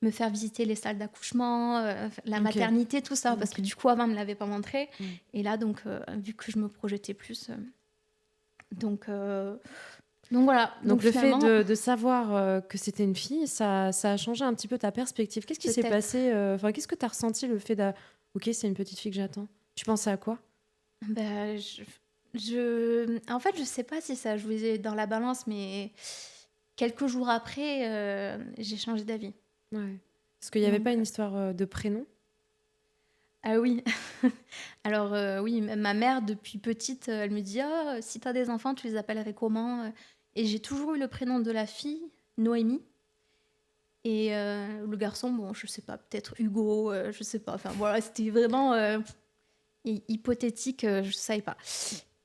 me faire visiter les salles d'accouchement, la maternité, tout ça. Parce que du coup, avant, elle ne me l'avait pas montré. Et là, donc, vu que je me projetais plus... Donc voilà. Donc le fait de savoir que c'était une fille, ça a changé un petit peu ta perspective. Qu'est-ce qui s'est passé qu'est-ce que tu as ressenti le fait ok, c'est une petite fille que j'attends? Tu pensais à quoi? En fait, je sais pas si ça jouait dans la balance, mais quelques jours après, j'ai changé d'avis. Ouais. Parce qu'il n'y avait pas une histoire de prénom? Ah oui. Alors oui, ma mère, depuis petite, elle me dit « si tu as des enfants, tu les appellerais comment ?» Et j'ai toujours eu le prénom de la fille, Noémie. Et le garçon, bon, je sais pas, peut-être Hugo, je sais pas. Enfin voilà, c'était vraiment hypothétique, je savais pas.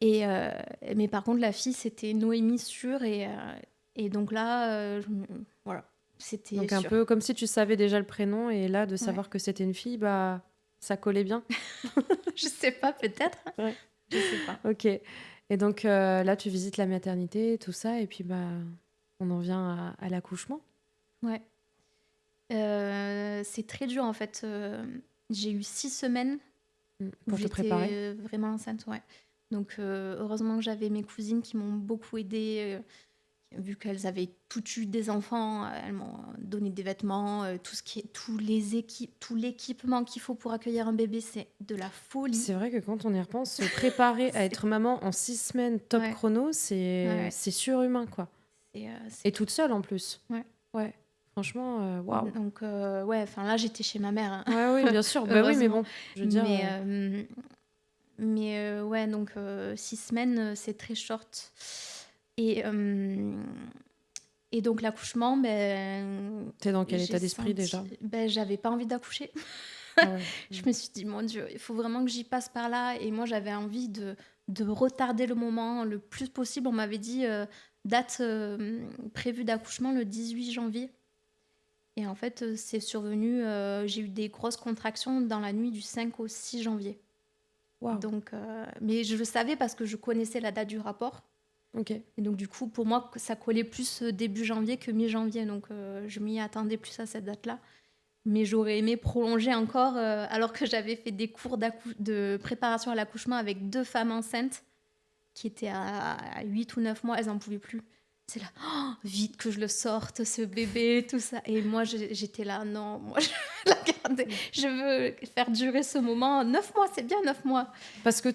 Mais par contre, la fille, c'était Noémie sûre. Et donc là, voilà. C'était Donc un sûr. peu comme si tu savais déjà le prénom et là, de savoir que c'était une fille, bah, ça collait bien. Je sais pas, peut-être. Ouais. Je sais pas. Ok. Et donc là, tu visites la maternité, tout ça, et puis bah, on en vient à l'accouchement. Ouais. C'est très dur en fait. J'ai eu 6 semaines où Pour te préparer. j'étais vraiment enceinte, ouais. Donc heureusement que j'avais mes cousines qui m'ont beaucoup aidée, vu qu'elles avaient toutes eu des enfants, elles m'ont donné des vêtements, tout l'équipement qu'il faut pour accueillir un bébé, c'est de la folie. C'est vrai que quand on y repense, se préparer à être maman en 6 semaines top Ouais. chrono, c'est surhumain, quoi. C'est Et toute seule en plus. Ouais. Ouais. Franchement, waouh. Donc ouais, enfin là j'étais chez ma mère, hein. Ouais, oui, bien sûr. Bah oui, mais bon, je veux dire. Mais ouais, donc 6 semaines, c'est très short. Et, et donc l'accouchement, ben, T'es dans quel j'ai état d'esprit senti- déjà? Ben, j'avais pas envie d'accoucher. Ah ouais. Je me suis dit, mon Dieu, il faut vraiment que j'y passe par là. Et moi, j'avais envie de retarder le moment le plus possible. On m'avait dit date prévue d'accouchement le 18 janvier. Et en fait, c'est survenu, j'ai eu des grosses contractions dans la nuit du 5 au 6 janvier. Waouh. Donc, mais je le savais parce que je connaissais la date du rapport. Ok. Et donc, du coup, pour moi, ça collait plus début janvier que mi-janvier. Donc, je m'y attendais plus à cette date-là. Mais j'aurais aimé prolonger encore, alors que j'avais fait des cours de préparation à l'accouchement avec 2 femmes enceintes qui étaient à 8 ou 9 mois. Elles n'en pouvaient plus. C'est là, oh, vite que je le sorte, ce bébé, tout ça. Et moi, j'étais là, non, moi, je veux la garder. Je veux faire durer ce moment. 9 mois, c'est bien 9 mois. Parce que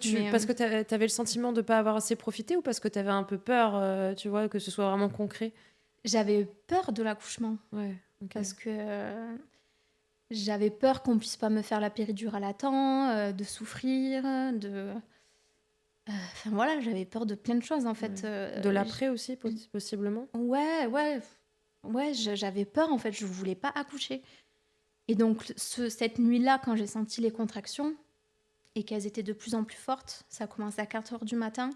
t'avais le sentiment de pas avoir assez profité ou parce que t'avais un peu peur, tu vois, que ce soit vraiment concret? J'avais peur de l'accouchement. Ouais, ok. Parce que j'avais peur qu'on puisse pas me faire la péridurale à temps, de souffrir, Enfin voilà, j'avais peur de plein de choses en fait. De l'après aussi, possiblement? Ouais, j'avais peur en fait, je voulais pas accoucher. Et donc cette nuit-là, quand j'ai senti les contractions et qu'elles étaient de plus en plus fortes, ça a commencé à 4h du matin.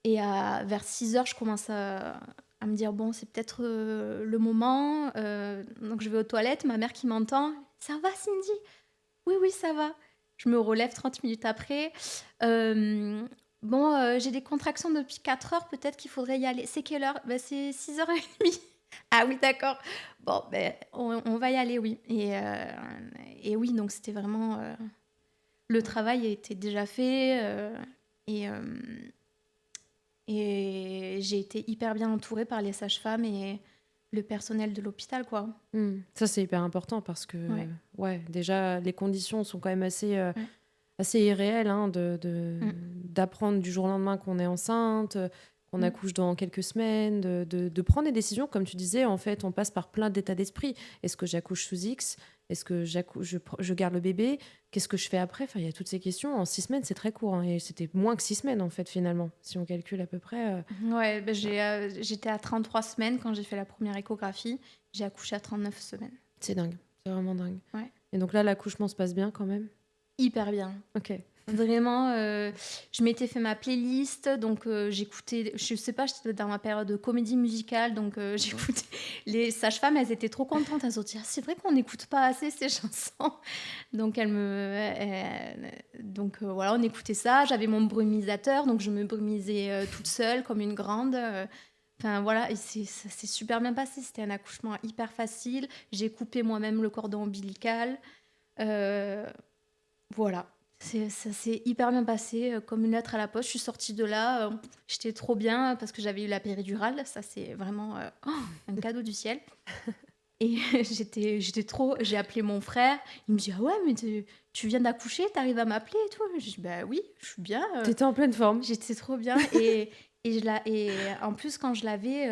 Et vers 6h, je commence à me dire, bon, c'est peut-être le moment. Donc je vais aux toilettes, ma mère qui m'entend. Ça va, Cindy? Oui, ça va. Je me relève 30 minutes après. J'ai des contractions depuis 4 heures, peut-être qu'il faudrait y aller. C'est quelle heure? Ben, c'est 6h30. Ah oui, d'accord. Bon, ben, on va y aller, oui. Et oui, donc c'était vraiment... le travail était déjà fait. Et j'ai été hyper bien entourée par les sages-femmes et le personnel de l'hôpital, quoi. Ça, c'est hyper important parce que, déjà, les conditions sont quand même assez irréelles, hein, d'apprendre du jour au lendemain qu'on est enceinte, qu'on accouche dans quelques semaines, de prendre des décisions. Comme tu disais, en fait, on passe par plein d'états d'esprit. Est-ce que j'accouche sous X? Est-ce que je garde le bébé? Qu'est-ce que je fais après? Enfin, il y a toutes ces questions. En 6 semaines, c'est très court, hein, et c'était moins que 6 semaines, en fait, finalement, si on calcule à peu près. Ouais, ben j'étais à 33 semaines quand j'ai fait la première échographie. J'ai accouché à 39 semaines. C'est dingue, c'est vraiment dingue. Ouais. Et donc là, l'accouchement se passe bien quand même? Hyper bien. Ok. Vraiment, je m'étais fait ma playlist, donc j'écoutais, je sais pas, j'étais dans ma période de comédie musicale, donc j'écoutais. Les sages-femmes, elles étaient trop contentes, elles ont dit, ah, c'est vrai qu'on n'écoute pas assez ces chansons. Donc voilà, on écoutait ça, j'avais mon brumisateur, donc je me brumisais toute seule comme une grande. Enfin voilà, et ça s'est super bien passé, c'était un accouchement hyper facile, j'ai coupé moi-même le cordon ombilical. Voilà. Ça s'est hyper bien passé, comme une lettre à la poste. Je suis sortie de là, j'étais trop bien parce que j'avais eu la péridurale. Ça, c'est vraiment un cadeau du ciel. Et j'étais trop... J'ai appelé mon frère. Il me dit, ah ouais, mais tu viens d'accoucher, t'arrives à m'appeler et tout. Je dis, bah oui, je suis bien. T'étais en pleine forme. J'étais trop bien. Et en plus, quand je l'avais,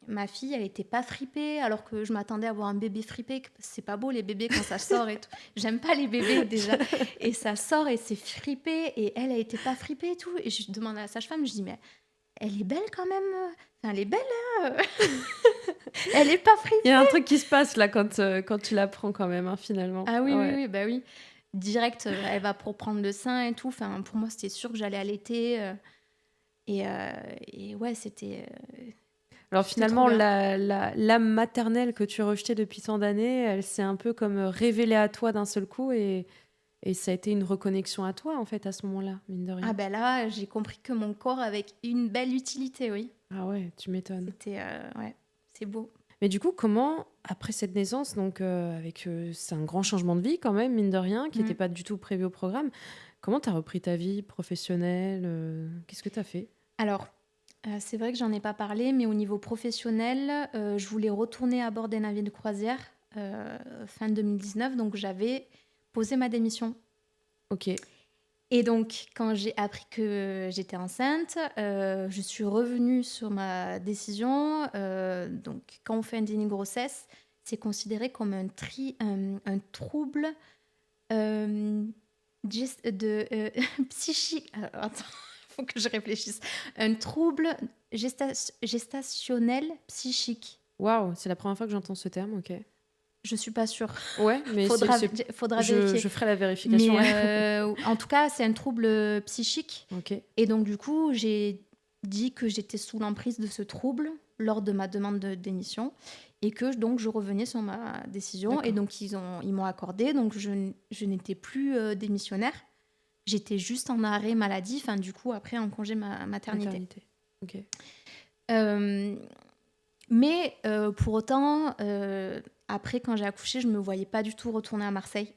ma fille, elle était pas fripée, alors que je m'attendais à avoir un bébé fripé. C'est pas beau, les bébés, quand ça sort et tout. J'aime pas les bébés, déjà. Et ça sort et c'est fripé. Et elle était pas fripée et tout. Et je demande à la sage-femme, je dis, mais elle est belle quand même. Enfin, elle est belle, hein. Elle est pas fripée. Il y a un truc qui se passe là quand tu la prends quand même, hein, finalement. Ah oui, oui, bah oui. Direct, elle va pour prendre le sein et tout. Enfin, pour moi, c'était sûr que j'allais allaiter. Et ouais, c'était... Alors C'était finalement, trop bien. l'âme maternelle que tu rejetais depuis tant d'années, elle s'est un peu comme révélée à toi d'un seul coup et ça a été une reconnexion à toi en fait à ce moment-là, mine de Ah rien. ben là, j'ai compris que mon corps avait une belle utilité, oui. Ah ouais, tu m'étonnes. C'était, ouais, c'est beau. Mais du coup, comment, après cette naissance, donc c'est un grand changement de vie quand même, mine de rien, qui Mm. n'était pas du tout prévu au programme, comment tu as repris ta vie professionnelle qu'est-ce que tu as fait? Alors, c'est vrai que j'en ai pas parlé, mais au niveau professionnel, je voulais retourner à bord des navires de croisière fin 2019, donc j'avais posé ma démission. Ok, Et donc, quand j'ai appris que j'étais enceinte, je suis revenue sur ma décision. Donc, quand on fait un déni de grossesse, c'est considéré comme un trouble euh, psychique. Alors, attends, il faut que je réfléchisse. Un trouble gestationnel psychique. waouh, c'est la première fois que j'entends ce terme, ok. Je suis pas sûre. Ouais, mais Faudra vérifier. je ferai la vérification. Mais Ouais. en tout cas, c'est un trouble psychique. Ok, Et donc, du coup, j'ai dit que j'étais sous l'emprise de ce trouble lors de ma demande de démission et que donc je revenais sur ma décision. Et d'accord. donc, ils m'ont accordé. Donc, je n'étais plus démissionnaire. J'étais juste en arrêt maladie, enfin, du coup, après, en congé maternité. Maternité. Ok. Euh, mais pour autant, après, quand j'ai accouché, je ne me voyais pas du tout retourner à Marseille.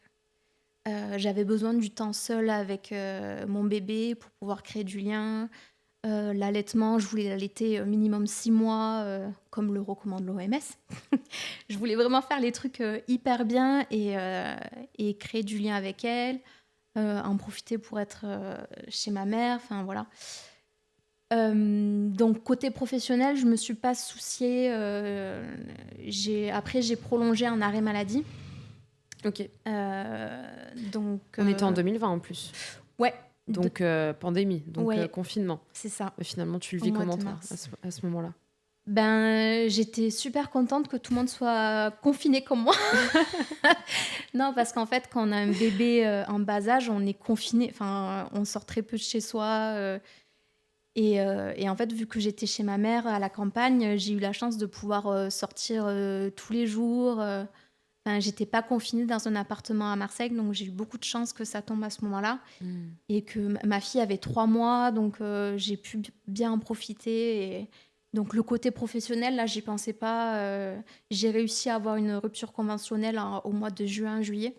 J'avais besoin du temps seul avec mon bébé pour pouvoir créer du lien. L'allaitement, je voulais l'allaiter minimum 6 mois, comme le recommande l'OMS. Je voulais vraiment faire les trucs hyper bien et créer du lien avec elle, en profiter pour être chez ma mère, enfin voilà. Donc côté professionnel, je me suis pas souciée. Après, j'ai prolongé un arrêt maladie. Ok. Donc On était en 2020 en plus. ouais, Donc pandémie, donc ouais, confinement. c'est ça. Finalement, tu le Au vis mois comment de toi mars. à ce moment-là? Ben, j'étais super contente que tout le monde soit confiné comme moi. Non, parce qu'en fait, quand on a un bébé en bas âge, on est confiné. Enfin, on sort très peu de chez soi. Et en fait, vu que j'étais chez ma mère à la campagne, j'ai eu la chance de pouvoir sortir tous les jours. Enfin, j'étais pas confinée dans un appartement à Marseille, donc j'ai eu beaucoup de chance que ça tombe à ce moment-là. Et que ma fille avait 3 mois, donc j'ai pu bien en profiter. Et donc le côté professionnel, là, j'y pensais pas. J'ai réussi à avoir une rupture conventionnelle au mois de juin, juillet.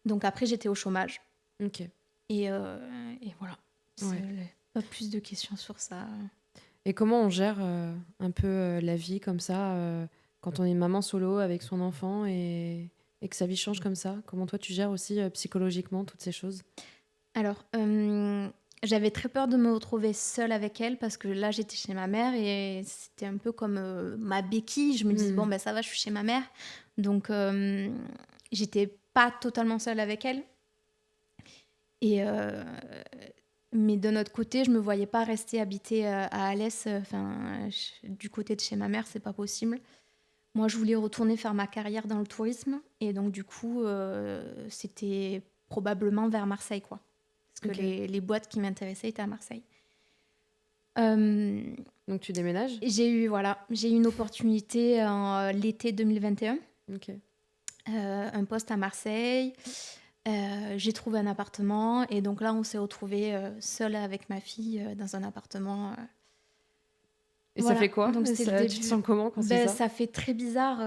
Donc après, j'étais au chômage. Ok. Et voilà. Ouais. Pas plus de questions sur ça. Et comment on gère un peu la vie comme ça quand on est maman solo avec son enfant et que sa vie change comme ça? Comment toi tu gères aussi psychologiquement toutes ces choses? Alors, j'avais très peur de me retrouver seule avec elle parce que là, j'étais chez ma mère et c'était un peu comme ma béquille. Je me disais, bon, ben ça va, je suis chez ma mère. Donc, j'étais pas totalement seule avec elle. Et, mais de notre côté, je me voyais pas rester habiter à Alès. Du côté de chez ma mère, c'est pas possible. Moi, je voulais retourner faire ma carrière dans le tourisme. Et donc, du coup, c'était probablement vers Marseille, quoi. Parce que Ok. les boîtes qui m'intéressaient étaient à Marseille. Donc tu déménages? J'ai eu une opportunité en l'été 2021. Ok. Un poste à Marseille. J'ai trouvé un appartement. Et donc là, on s'est retrouvés seuls avec ma fille dans un appartement. Et Voilà. ça fait quoi? Donc, c'était le Tu te début. sens comment quand c'est ça? Ça fait très bizarre.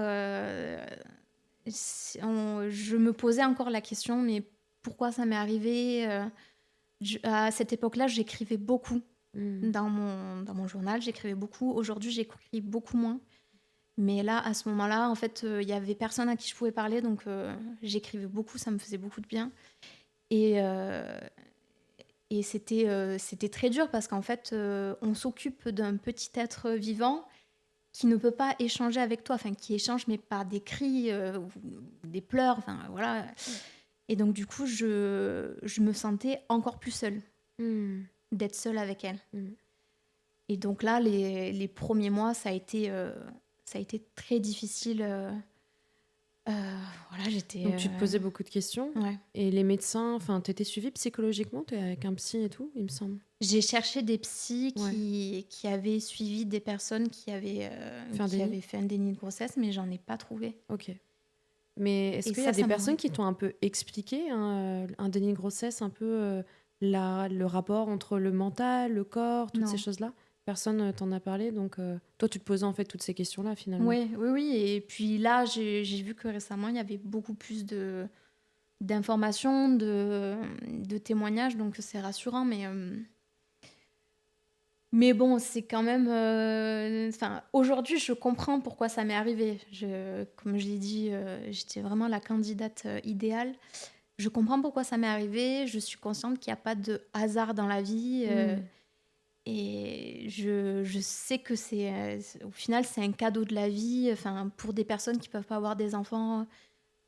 Je me posais encore la question, mais pourquoi ça m'est arrivé à cette époque-là, j'écrivais beaucoup dans mon journal. J'écrivais beaucoup. Aujourd'hui, j'écris beaucoup moins. Mais là, à ce moment-là, en fait, il y avait personne à qui je pouvais parler. Donc, j'écrivais beaucoup. Ça me faisait beaucoup de bien. Et c'était très dur parce qu'en fait, on s'occupe d'un petit être vivant qui ne peut pas échanger avec toi, enfin qui échange mais par des cris, ou des pleurs, enfin voilà. Et donc du coup, je me sentais encore plus seule d'être seule avec elle. Et donc là, les premiers mois, ça a été très difficile Euh, voilà, j'étais... Donc tu te posais beaucoup de questions. Ouais. Et les médecins, enfin, t'étais suivie psychologiquement, t'es avec un psy et tout, il me semble. J'ai cherché des psys Ouais. qui avaient suivi des personnes qui Fait un déni. avaient fait un déni de grossesse, mais j'en ai pas trouvé. Ok. Mais est-ce Et qu'il y a ça des m'a... personnes qui t'ont un peu expliqué un déni de grossesse, un peu le rapport entre le mental, le corps, toutes ces Non. choses-là? Personne t'en a parlé, donc toi, tu te posais en fait toutes ces questions-là finalement. Oui, oui, oui. Et puis là, j'ai vu que récemment, il y avait beaucoup plus d'informations, de témoignages, donc c'est rassurant. Mais bon, c'est quand même... Enfin, aujourd'hui, je comprends pourquoi ça m'est arrivé. Comme je l'ai dit, j'étais vraiment la candidate idéale. Je comprends pourquoi ça m'est arrivé. Je suis consciente qu'il n'y a pas de hasard dans la vie. Et je sais que au final, c'est un cadeau de la vie. Enfin, pour des personnes qui ne peuvent pas avoir des enfants.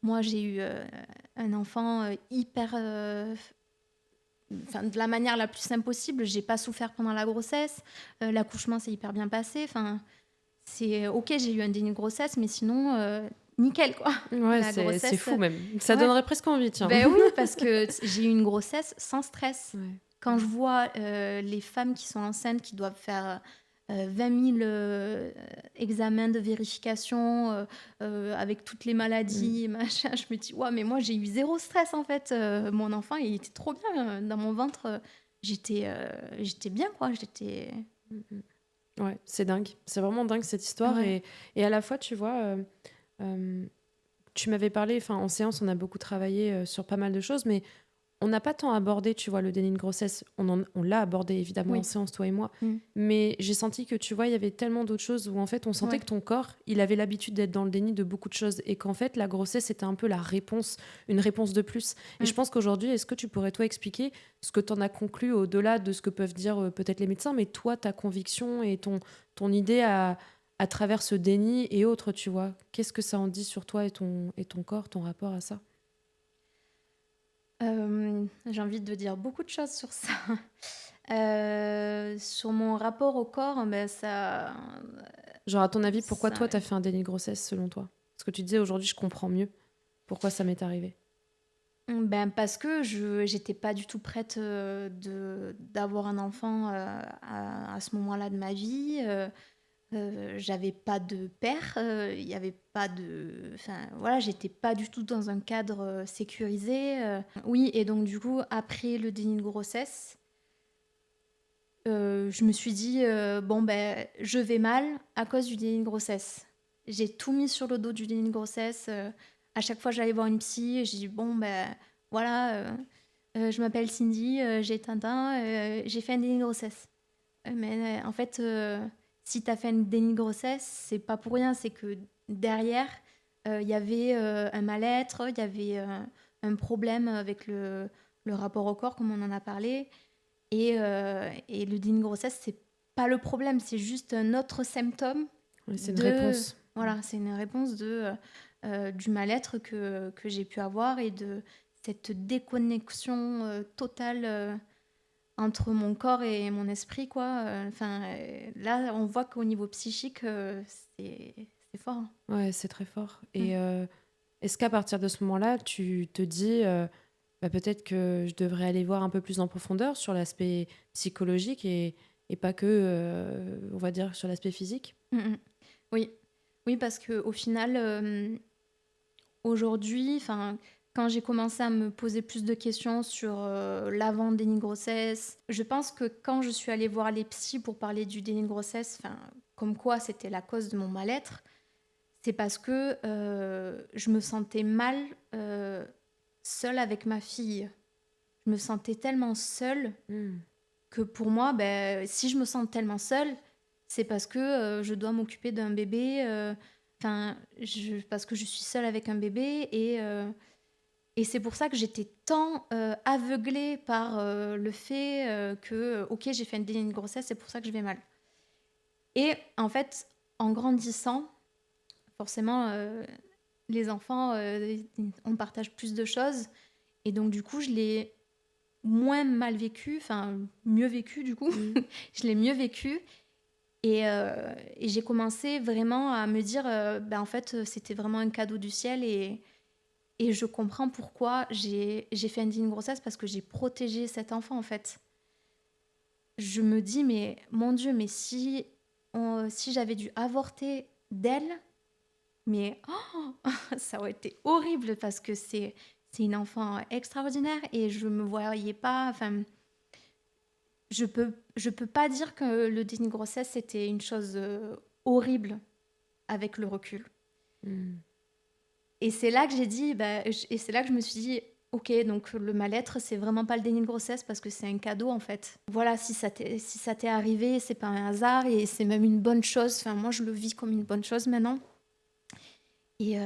Moi, j'ai eu un enfant hyper... de la manière la plus simple possible. J'ai pas souffert pendant la grossesse. L'accouchement s'est hyper bien passé. Enfin, c'est ok, j'ai eu un déni de grossesse, mais sinon, nickel, quoi. Ouais, La c'est grossesse... fou même. Ça Ouais. donnerait presque envie, tiens. Ben oui, parce que j'ai eu une grossesse sans stress. Ouais. Quand je vois les femmes qui sont enceintes, qui doivent faire 20 000 examens de vérification avec toutes les maladies, machin, je me dis, ouais, mais moi j'ai eu zéro stress en fait. Mon enfant, il était trop bien dans mon ventre. J'étais bien, quoi. Ouais, c'est dingue. C'est vraiment dingue cette histoire. Ouais. Et à la fois, tu vois, tu m'avais parlé, enfin en séance, on a beaucoup travaillé sur pas mal de choses, mais on n'a pas tant abordé, tu vois, le déni de grossesse. On l'a abordé évidemment Oui. en séance, toi et moi. Mm. Mais j'ai senti que, tu vois, il y avait tellement d'autres choses où en fait, on sentait Ouais. que ton corps, il avait l'habitude d'être dans le déni de beaucoup de choses et qu'en fait, la grossesse était un peu la réponse, une réponse de plus. Et Mm. je pense qu'aujourd'hui, est-ce que tu pourrais, toi, expliquer ce que tu en as conclu au-delà de ce que peuvent dire peut-être les médecins, mais toi, ta conviction et ton idée à travers ce déni et autres, tu vois? Qu'est-ce que ça en dit sur toi et ton corps, ton rapport à ça? J'ai envie de dire beaucoup de choses sur ça. Sur mon rapport au corps, ben Genre, à ton avis, pourquoi ça, toi, t'as fait un déni de grossesse, selon toi? Parce que tu disais, aujourd'hui, je comprends mieux pourquoi ça m'est arrivé. ben parce que j'étais pas du tout prête d'avoir un enfant à ce moment-là de ma vie. J'avais pas de père, il y avait pas de... Enfin, voilà, j'étais pas du tout dans un cadre sécurisé. Oui, et donc du coup, après le déni de grossesse, je me suis dit, bon, ben, je vais mal à cause du déni de grossesse. J'ai tout mis sur le dos du déni de grossesse. À chaque fois, j'allais voir une psy et j'ai dit, bon, ben, voilà, je m'appelle Cindy, j'ai Tintin, j'ai fait un déni de grossesse. Mais en fait, si tu as fait un déni de grossesse, c'est pas pour rien, c'est que derrière, il y avait un mal-être, il y avait un problème avec le rapport au corps, comme on en a parlé. Et le déni de grossesse, c'est pas le problème, c'est juste un autre symptôme. Ouais, c'est une réponse. Voilà, c'est une réponse du mal-être que j'ai pu avoir et de cette déconnexion totale entre mon corps et mon esprit, quoi. Là, on voit qu'au niveau psychique, c'est fort. Hein. Ouais, c'est très fort. Et est-ce qu'à partir de ce moment-là, tu te dis, peut-être que je devrais aller voir un peu plus en profondeur sur l'aspect psychologique et pas que, on va dire, sur l'aspect physique? Oui. Oui, parce qu'au final, aujourd'hui, quand j'ai commencé à me poser plus de questions sur l'avant-déni de grossesse, je pense que quand je suis allée voir les psys pour parler du déni de grossesse, comme quoi c'était la cause de mon mal-être, c'est parce que je me sentais mal seule avec ma fille. Je me sentais tellement seule que pour moi, si je me sens tellement seule, c'est parce que je dois m'occuper d'un bébé, parce que je suis seule avec un bébé et c'est pour ça que j'étais tant aveuglée par le fait que, ok, j'ai fait un déni de grossesse, c'est pour ça que je vais mal. Et en fait, en grandissant, forcément, les enfants, on partage plus de choses. Et donc, du coup, je l'ai moins mal vécu, mieux vécu, du coup. Je l'ai mieux vécu. Et j'ai commencé vraiment à me dire, en fait, c'était vraiment un cadeau du ciel et je comprends pourquoi j'ai fait une digne grossesse parce que j'ai protégé cet enfant, en fait. Je me dis, mais mon Dieu, mais si j'avais dû avorter d'elle, mais ça aurait été horrible parce que c'est une enfant extraordinaire et je me voyais pas. Enfin, je peux pas dire que le déni de grossesse c'était une chose horrible avec le recul. Mm. Et c'est là que j'ai dit, et c'est là que je me suis dit, ok, donc le mal-être, c'est vraiment pas le déni de grossesse parce que c'est un cadeau en fait. Voilà, si ça t'est arrivé, c'est pas un hasard et c'est même une bonne chose. Enfin, moi, je le vis comme une bonne chose maintenant. Et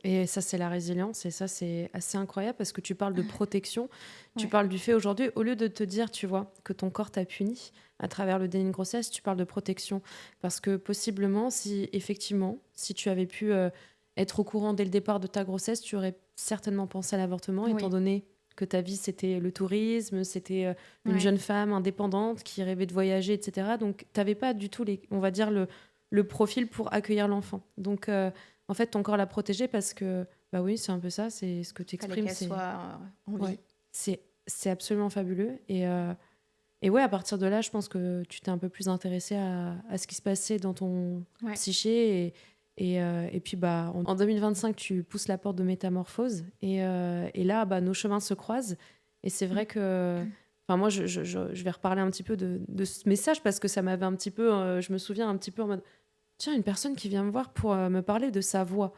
Et ça, c'est la résilience. Et ça, c'est assez incroyable parce que tu parles de protection. Tu ouais, parles du fait aujourd'hui, au lieu de te dire, tu vois, que ton corps t'a puni à travers le déni de grossesse, tu parles de protection. Parce que possiblement, si effectivement, si tu avais pu être au courant dès le départ de ta grossesse, tu aurais certainement pensé à l'avortement, étant oui, donné que ta vie, c'était le tourisme, c'était une ouais, jeune femme indépendante qui rêvait de voyager, etc. Donc, tu n'avais pas du tout, on va dire, le profil pour accueillir l'enfant. Donc, en fait, ton corps l'a protégé parce que, bah oui, c'est un peu ça, c'est ce que tu fallait exprimes. qu'elle soit en vie. Ouais, c'est absolument fabuleux. Et ouais, à partir de là, je pense que tu t'es un peu plus intéressée à ce qui se passait dans ton Ouais. psyché. Et puis, bah, en 2025, tu pousses la porte de métamorphose. Et là, bah, nos chemins se croisent. Et c'est vrai que. Enfin, moi, je vais reparler un petit peu de ce message parce que ça m'avait un petit peu. Je me souviens un petit peu en mode tiens, une personne qui vient me voir pour me parler de sa voix.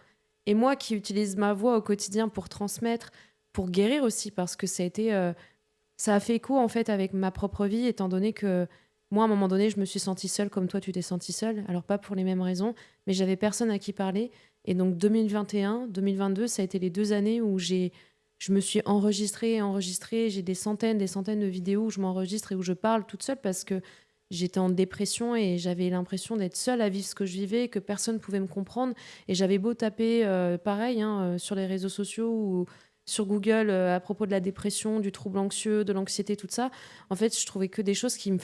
Et moi qui utilise ma voix au quotidien pour transmettre, pour guérir aussi, parce que ça a fait écho en fait avec ma propre vie, étant donné que moi, à un moment donné, je me suis sentie seule comme toi, tu t'es sentie seule. Alors pas pour les mêmes raisons, mais j'avais personne à qui parler. Et donc 2021, 2022, ça a été les 2 années où je me suis enregistrée. J'ai des centaines de vidéos où je m'enregistre et où je parle toute seule parce que j'étais en dépression et j'avais l'impression d'être seule à vivre ce que je vivais, que personne ne pouvait me comprendre. Et j'avais beau taper, pareil, hein, sur les réseaux sociaux ou sur Google à propos de la dépression, du trouble anxieux, de l'anxiété, tout ça. En fait, je trouvais que des choses qui me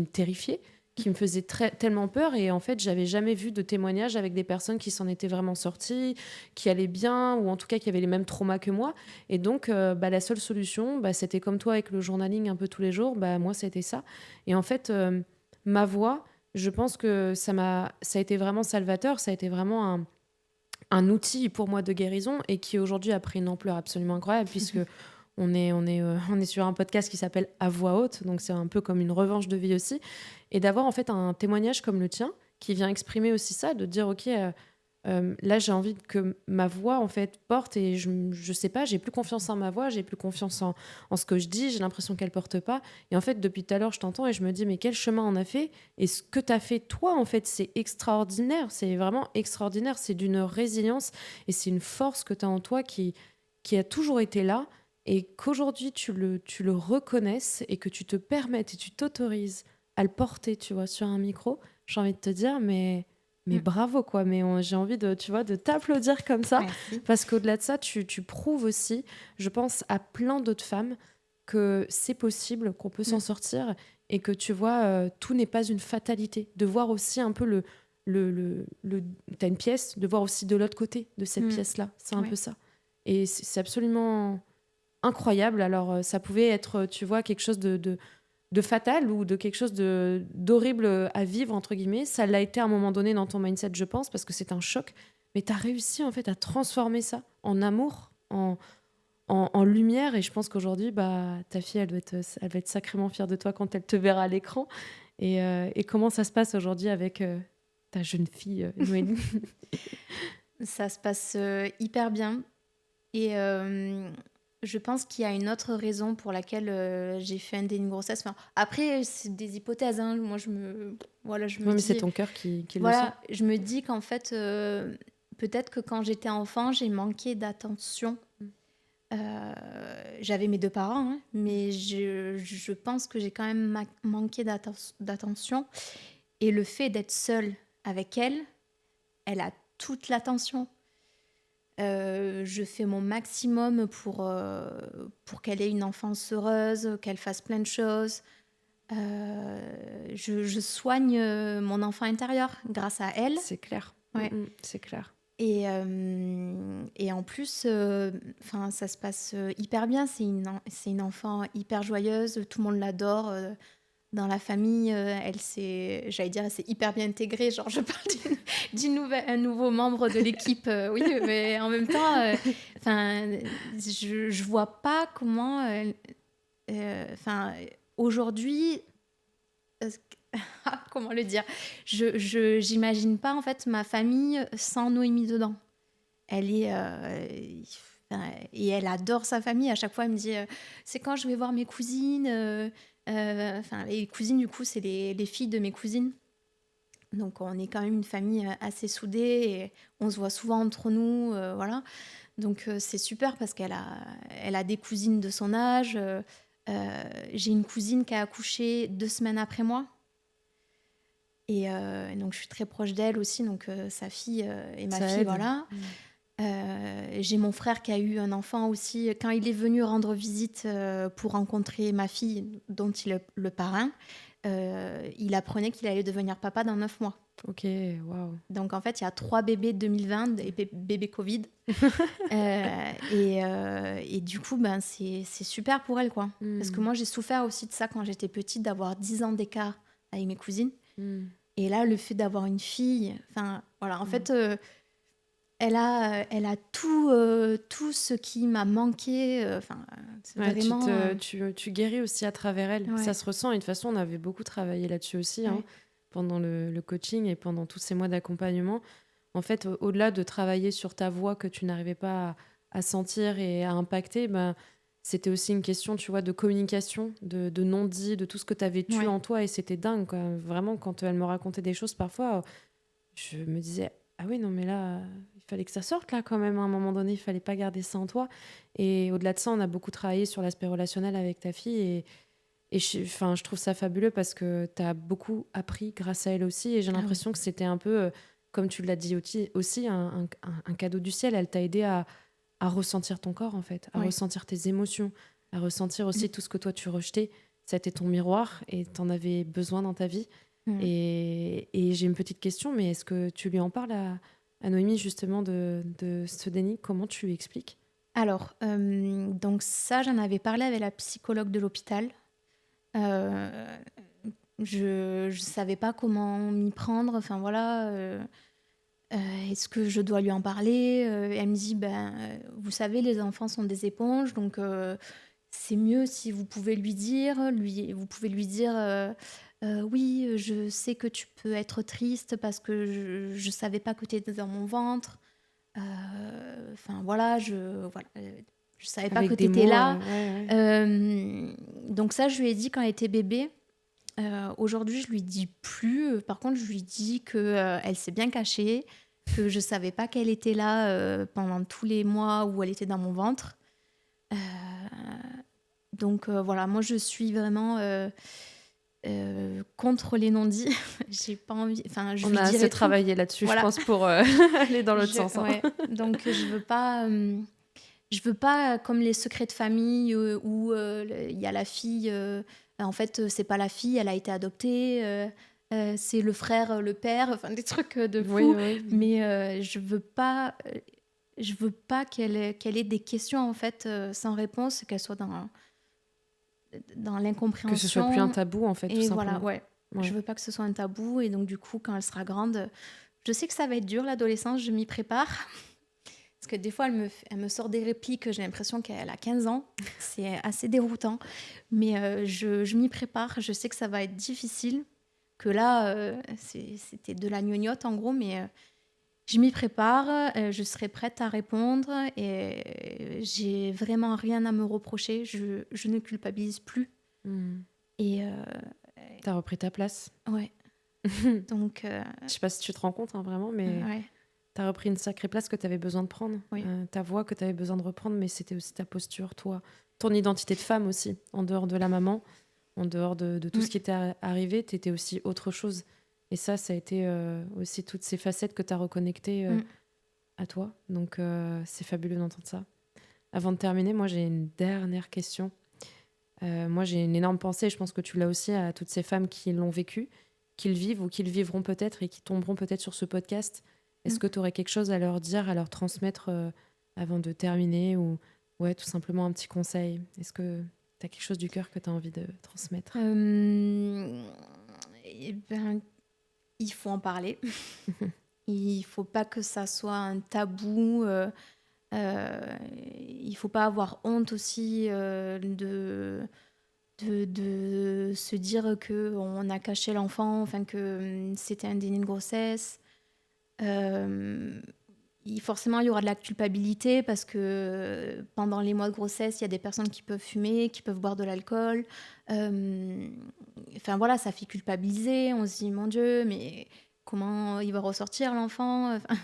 terrifiaient, qui me faisaient tellement peur. Et en fait, j'avais jamais vu de témoignages avec des personnes qui s'en étaient vraiment sorties, qui allaient bien, ou en tout cas qui avaient les mêmes traumas que moi. Et donc, la seule solution, c'était comme toi avec le journaling un peu tous les jours. Moi, c'était ça. Et en fait, ma voix, je pense que ça a été vraiment salvateur. Ça a été vraiment un outil pour moi de guérison et qui aujourd'hui a pris une ampleur absolument incroyable puisque on est sur un podcast qui s'appelle À voix haute, donc c'est un peu comme une revanche de vie aussi. Et d'avoir en fait un témoignage comme le tien qui vient exprimer aussi ça, de dire ok, là j'ai envie que ma voix en fait porte et je sais pas, j'ai plus confiance en ma voix, j'ai plus confiance en ce que je dis, j'ai l'impression qu'elle porte pas. Et en fait depuis tout à l'heure je t'entends et je me dis mais quel chemin on a fait et ce que tu as fait toi en fait c'est extraordinaire, c'est vraiment extraordinaire, c'est d'une résilience et c'est une force que tu as en toi qui a toujours été là et qu'aujourd'hui tu le reconnaisses et que tu te permettes et tu t'autorises à le porter, tu vois, sur un micro. J'ai envie de te dire mais bravo quoi, mais j'ai envie de, tu vois, de t'applaudir comme ça, Merci. parce qu'au-delà de ça, tu prouves aussi, je pense, à plein d'autres femmes que c'est possible, qu'on peut s'en sortir, et que tu vois, tout n'est pas une fatalité. De voir aussi un peu t'as une pièce, de voir aussi de l'autre côté de cette pièce-là, c'est un Ouais. peu ça. Et c'est absolument incroyable. Alors, ça pouvait être, tu vois, quelque chose de fatal ou de quelque chose d'horrible à vivre, entre guillemets. Ça l'a été à un moment donné dans ton mindset, je pense, parce que c'est un choc. Mais tu as réussi, en fait, à transformer ça en amour, en lumière. Et je pense qu'aujourd'hui, ta fille, elle va être sacrément fière de toi quand elle te verra à l'écran. Et comment ça se passe aujourd'hui avec ta jeune fille, Noélie? Ça se passe hyper bien. Et je pense qu'il y a une autre raison pour laquelle j'ai fait un déni de grossesse. Enfin, après, c'est des hypothèses. Hein. Moi, je me Ouais, mais c'est dis, ton cœur qui le sent. voilà, je me dis qu'en fait, peut-être que quand j'étais enfant, j'ai manqué d'attention. J'avais mes deux parents, hein, mais je pense que j'ai quand même manqué d'attention. Et le fait d'être seule avec elle, elle a toute l'attention. Je fais mon maximum pour qu'elle ait une enfance heureuse, qu'elle fasse plein de choses. Je soigne mon enfant intérieur grâce à elle. C'est clair. Ouais. C'est clair. Et en plus, ça se passe hyper bien. C'est une enfant hyper joyeuse. Tout le monde l'adore. Dans la famille, elle s'est hyper bien intégrée. Genre, je parle un nouveau membre de l'équipe. Oui, mais en même temps, je vois pas comment... aujourd'hui... comment le dire, j'imagine pas en fait ma famille sans Noémie dedans. Elle est et elle adore sa famille. À chaque fois elle me dit c'est quand je vais voir mes cousines. Les cousines du coup c'est les filles de mes cousines, donc on est quand même une famille assez soudée et on se voit souvent entre nous, voilà. Donc c'est super parce qu'elle a des cousines de son âge. J'ai une cousine qui a accouché 2 semaines après moi. Et donc, je suis très proche d'elle aussi, donc sa fille et ma Ça fille, aide. voilà. J'ai mon frère qui a eu un enfant aussi. Quand il est venu rendre visite pour rencontrer ma fille, dont il est le parrain, il apprenait qu'il allait devenir papa dans 9 mois. Ok, waouh. Donc, en fait, il y a 3 bébés 2020, des bébés Covid. Et du coup, c'est super pour elle, quoi. Parce que moi, j'ai souffert aussi de ça quand j'étais petite, d'avoir 10 ans d'écart avec mes cousines. Et là, le fait d'avoir une fille, voilà, en fait, elle a tout ce qui m'a manqué. C'est vraiment... tu guéris aussi à travers elle. Ouais. Ça se ressent. Et de toute façon, on avait beaucoup travaillé là-dessus aussi, hein, pendant le coaching et pendant tous ces mois d'accompagnement. En fait, au-delà de travailler sur ta voix que tu n'arrivais pas à sentir et à impacter, c'était aussi une question, tu vois, de communication, de non-dit, de tout ce que tu avais tué en toi. Et c'était dingue, quoi. Vraiment, quand elle me racontait des choses, parfois, je me disais, ah oui, non, mais là, il fallait que ça sorte, là, quand même. À un moment donné, il fallait pas garder ça en toi. Et au-delà de ça, on a beaucoup travaillé sur l'aspect relationnel avec ta fille. Et je trouve ça fabuleux parce que tu as beaucoup appris grâce à elle aussi. Et j'ai l'impression que c'était un peu, comme tu l'as dit aussi, un cadeau du ciel. Elle t'a aidé à ressentir ton corps, en fait, à ressentir tes émotions, à ressentir aussi tout ce que toi, tu rejetais. C'était ton miroir et tu en avais besoin dans ta vie. Et j'ai une petite question, mais est-ce que tu lui en parles à Noémie, justement, de ce déni? Comment tu lui expliques? Alors, donc ça, j'en avais parlé avec la psychologue de l'hôpital. Je savais pas comment m'y prendre. Enfin, voilà... est-ce que je dois lui en parler? Elle me dit, vous savez, les enfants sont des éponges, donc c'est mieux si vous pouvez lui dire, oui, je sais que tu peux être triste parce que je savais pas que tu étais dans mon ventre. Voilà, je savais pas Avec que tu des étais mots, là. ouais. Donc ça, je lui ai dit quand elle était bébé. Aujourd'hui, je lui dis plus. Par contre, je lui dis que elle s'est bien cachée, que je savais pas qu'elle était là pendant tous les mois où elle était dans mon ventre. Donc voilà, moi je suis vraiment contre les non-dits. J'ai pas envie. Enfin, je On lui a dirai assez tout. travaillé là-dessus, Voilà. je pense, pour aller dans l'autre sens. Hein. Ouais. Donc je veux pas. Je veux pas comme les secrets de famille où il y a la fille. En fait, c'est pas la fille, elle a été adoptée. C'est le frère, le père. Enfin, des trucs de fou. Oui. Mais je veux pas. Je veux pas qu'elle ait des questions en fait sans réponse, qu'elle soit dans l'incompréhension. Que ce soit plus un tabou en fait, tout Et simplement. voilà, ouais. Je veux pas que ce soit un tabou. Et donc du coup, quand elle sera grande, je sais que ça va être dur l'adolescence. Je m'y prépare. Parce que des fois, elle me sort des répliques, j'ai l'impression qu'elle a 15 ans. C'est assez déroutant. Mais je m'y prépare. Je sais que ça va être difficile. Que là, c'était de la gnognotte en gros. Mais je m'y prépare. Je serai prête à répondre. Et j'ai vraiment rien à me reprocher. Je ne culpabilise plus. Et t'as repris ta place. Ouais. Donc... Je sais pas si tu te rends compte, hein, vraiment, mais... Ouais. T'as repris une sacrée place que t'avais besoin de prendre. Oui. Ta voix que t'avais besoin de reprendre, mais c'était aussi ta posture, toi. Ton identité de femme aussi, en dehors de la maman, en dehors de tout ce qui était arrivé, t'étais aussi autre chose. Et ça a été aussi toutes ces facettes que t'as reconnectées à toi. Donc c'est fabuleux d'entendre ça. Avant de terminer, moi j'ai une dernière question. Moi, j'ai une énorme pensée, je pense que tu l'as aussi, à toutes ces femmes qui l'ont vécu, qui le vivent ou qui le vivront peut-être et qui tomberont peut-être sur ce podcast. Est-ce que tu aurais quelque chose à leur dire, à leur transmettre avant de terminer, ou ouais, tout simplement un petit conseil? Est-ce que tu as quelque chose du cœur que tu as envie de transmettre? Eh ben, il faut en parler. Il faut pas que ça soit un tabou. Il faut pas avoir honte aussi de se dire que on a caché l'enfant, enfin que c'était un déni de grossesse. Forcément, il y aura de la culpabilité parce que pendant les mois de grossesse, il y a des personnes qui peuvent fumer, qui peuvent boire de l'alcool. Enfin voilà, ça fait culpabiliser. On se dit, mon Dieu, mais comment il va ressortir l'enfant? Enfin,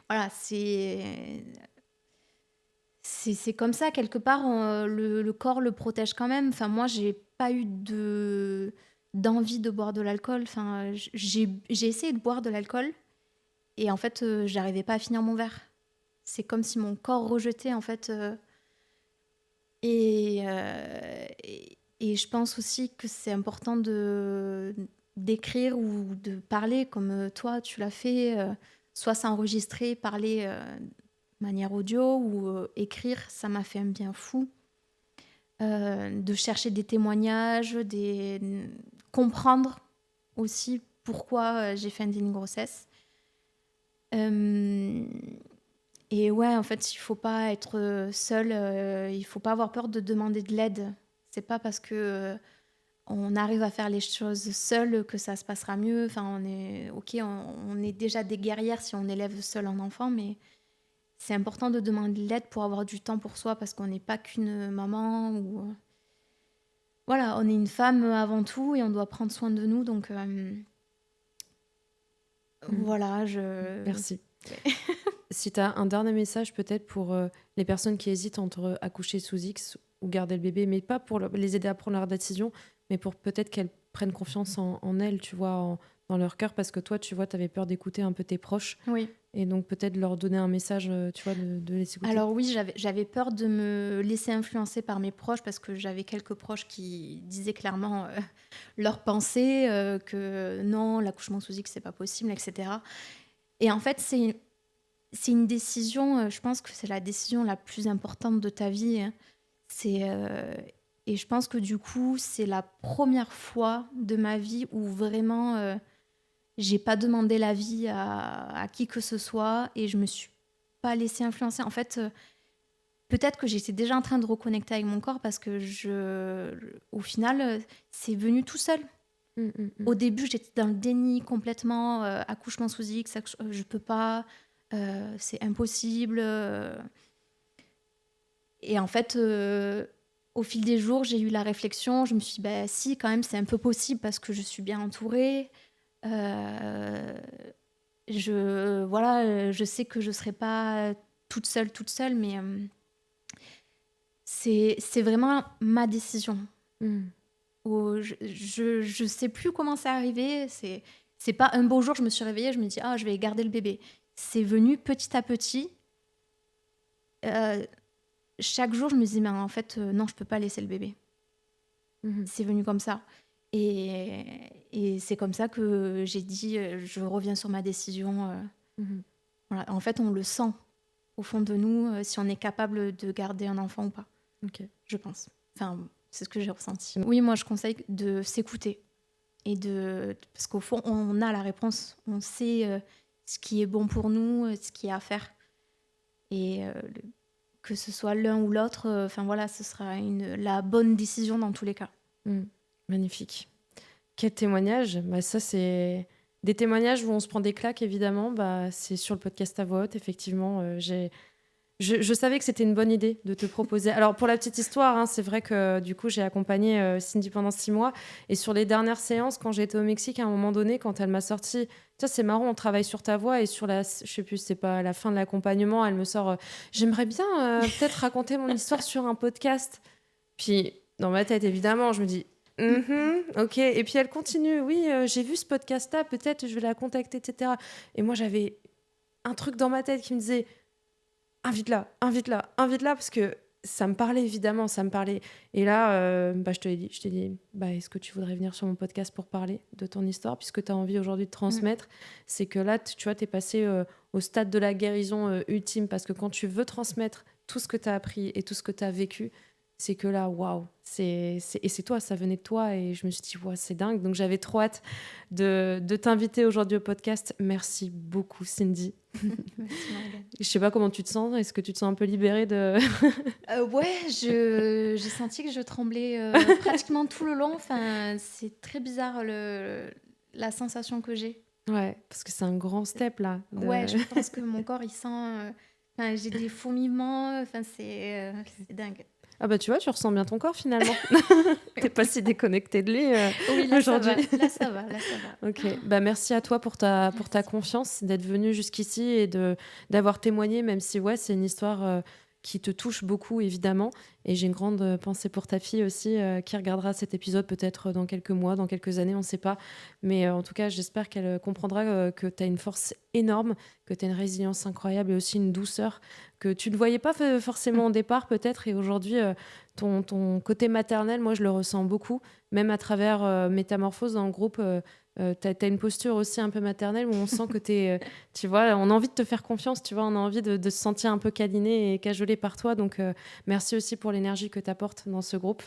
voilà, c'est comme ça, quelque part, le corps le protège quand même. Enfin, moi, j'ai pas eu d'envie de boire de l'alcool. Enfin, j'ai essayé de boire de l'alcool et en fait, j'arrivais pas à finir mon verre. C'est comme si mon corps rejetait, en fait. Et je pense aussi que c'est important d'écrire ou de parler comme toi, tu l'as fait. Soit s'enregistrer, parler de manière audio ou écrire, ça m'a fait un bien fou. De chercher des témoignages, comprendre aussi pourquoi j'ai fait un déni de grossesse. Et ouais, en fait, il faut pas être seul, il faut pas avoir peur de demander de l'aide. C'est pas parce que on arrive à faire les choses seul que ça se passera mieux. Enfin, on est déjà des guerrières si on élève seul un enfant, mais c'est important de demander de l'aide pour avoir du temps pour soi parce qu'on n'est pas qu'une maman ou voilà, on est une femme avant tout et on doit prendre soin de nous. Donc voilà, Merci. Si tu as un dernier message peut-être pour les personnes qui hésitent entre accoucher sous X ou garder le bébé, mais pas pour les aider à prendre leur décision, mais pour peut-être qu'elles prennent confiance en elles, tu vois, dans leur cœur, parce que toi, tu vois, tu avais peur d'écouter un peu tes proches. Oui. Et donc peut-être leur donner un message, tu vois, de les écouter. Alors oui, j'avais peur de me laisser influencer par mes proches parce que j'avais quelques proches qui disaient clairement leurs pensées, que non, l'accouchement sous X, c'est pas possible, etc. Et en fait, c'est une décision, je pense que c'est la décision la plus importante de ta vie. Hein. Et je pense que du coup, c'est la première fois de ma vie où vraiment j'ai pas demandé l'avis à qui que ce soit et je me suis pas laissée influencer. En fait, peut-être que j'étais déjà en train de reconnecter avec mon corps parce que au final, c'est venu tout seul. Au début, j'étais dans le déni complètement, accouchement sous X, je peux pas, c'est impossible. Et en fait, au fil des jours, j'ai eu la réflexion, je me suis dit, bah, si, quand même, c'est un peu possible parce que je suis bien entourée. Je sais que je ne serai pas toute seule, mais c'est vraiment ma décision. Je ne sais plus comment c'est arrivé. C'est pas un beau jour, je me suis réveillée, je me dis, je vais garder le bébé. C'est venu petit à petit. Chaque jour, je me dis, mais en fait, non, je ne peux pas laisser le bébé. C'est venu comme ça. Et c'est comme ça que j'ai dit, je reviens sur ma décision. Voilà. En fait, on le sent au fond de nous, si on est capable de garder un enfant ou pas. Okay. Je pense. Enfin, c'est ce que j'ai ressenti. Oui, moi, je conseille de s'écouter. Parce qu'au fond, on a la réponse. On sait ce qui est bon pour nous, ce qu'il y a à faire. Et que ce soit l'un ou l'autre, voilà, ce sera la bonne décision dans tous les cas. Magnifique. Quel témoignage. Ça, c'est des témoignages où on se prend des claques, évidemment. C'est sur le podcast à voix haute, effectivement. Je savais que c'était une bonne idée de te proposer. Alors, pour la petite histoire, c'est vrai que du coup, j'ai accompagné Cindy pendant 6 mois. Et sur les dernières séances, quand j'étais au Mexique, à un moment donné, quand elle m'a sorti... Tiens, c'est marrant, on travaille sur ta voix. Et sur je sais plus, c'est pas la fin de l'accompagnement, elle me sort j'aimerais bien peut-être raconter mon histoire sur un podcast. Puis, dans ma tête, évidemment, je me dis ok. Et puis, elle continue. Oui, j'ai vu ce podcast-là, peut-être je vais la contacter, etc. Et moi, j'avais un truc dans ma tête qui me disait... invite-la, parce que ça me parlait évidemment, ça me parlait. Et là, je t'ai dit, est-ce que tu voudrais venir sur mon podcast pour parler de ton histoire, puisque tu as envie aujourd'hui de transmettre. C'est que là, tu vois, tu es passé au stade de la guérison ultime, parce que quand tu veux transmettre tout ce que tu as appris et tout ce que tu as vécu, c'est que là, waouh, et c'est toi, ça venait de toi, et je me suis dit, c'est dingue. Donc j'avais trop hâte de t'inviter aujourd'hui au podcast. Merci beaucoup, Cindy. Merci, Morgane. Je sais pas comment tu te sens, est-ce que tu te sens un peu libérée de... Ouais, j'ai senti que je tremblais pratiquement tout le long. Enfin, c'est très bizarre la sensation que j'ai. Ouais, parce que c'est un grand step là. Ouais, je pense que mon corps, il sent... j'ai des fourmillements, c'est dingue. Ah bah tu vois, tu ressens bien ton corps finalement. T'es pas si déconnectée de lui Oui, là, aujourd'hui. Là, ça va. Ok, merci à toi pour ta confiance, d'être venue jusqu'ici et d'avoir témoigné, même si c'est une histoire qui te touche beaucoup évidemment. Et j'ai une grande pensée pour ta fille aussi, qui regardera cet épisode peut-être dans quelques mois, dans quelques années, on ne sait pas. Mais en tout cas, j'espère qu'elle comprendra que tu as une force énorme, que tu as une résilience incroyable et aussi une douceur que tu ne voyais pas forcément au départ peut-être. Et aujourd'hui, ton côté maternel, moi je le ressens beaucoup, même à travers Métamorphose dans le groupe. T'as une posture aussi un peu maternelle où on sent que tu vois, on a envie de te faire confiance, tu vois, on a envie de se sentir un peu câliné et cajolé par toi. Donc merci aussi pour l'énergie que tu apportes dans ce groupe.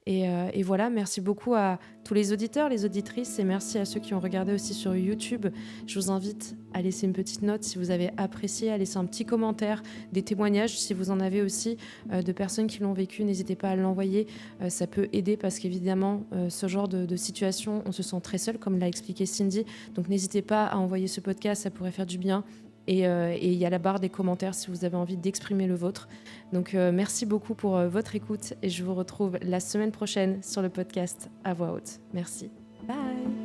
Et voilà, merci beaucoup à tous les auditeurs, les auditrices, et merci à ceux qui ont regardé aussi sur YouTube. Je vous invite à laisser une petite note si vous avez apprécié, à laisser un petit commentaire, des témoignages si vous en avez aussi de personnes qui l'ont vécu. N'hésitez pas à l'envoyer, ça peut aider parce qu'évidemment, ce genre de situation, on se sent très seul, comme l'a expliqué Cindy. Donc n'hésitez pas à envoyer ce podcast, ça pourrait faire du bien. Et il y a la barre des commentaires si vous avez envie d'exprimer le vôtre. Donc merci beaucoup pour votre écoute et je vous retrouve la semaine prochaine sur le podcast à voix haute. Merci. Bye.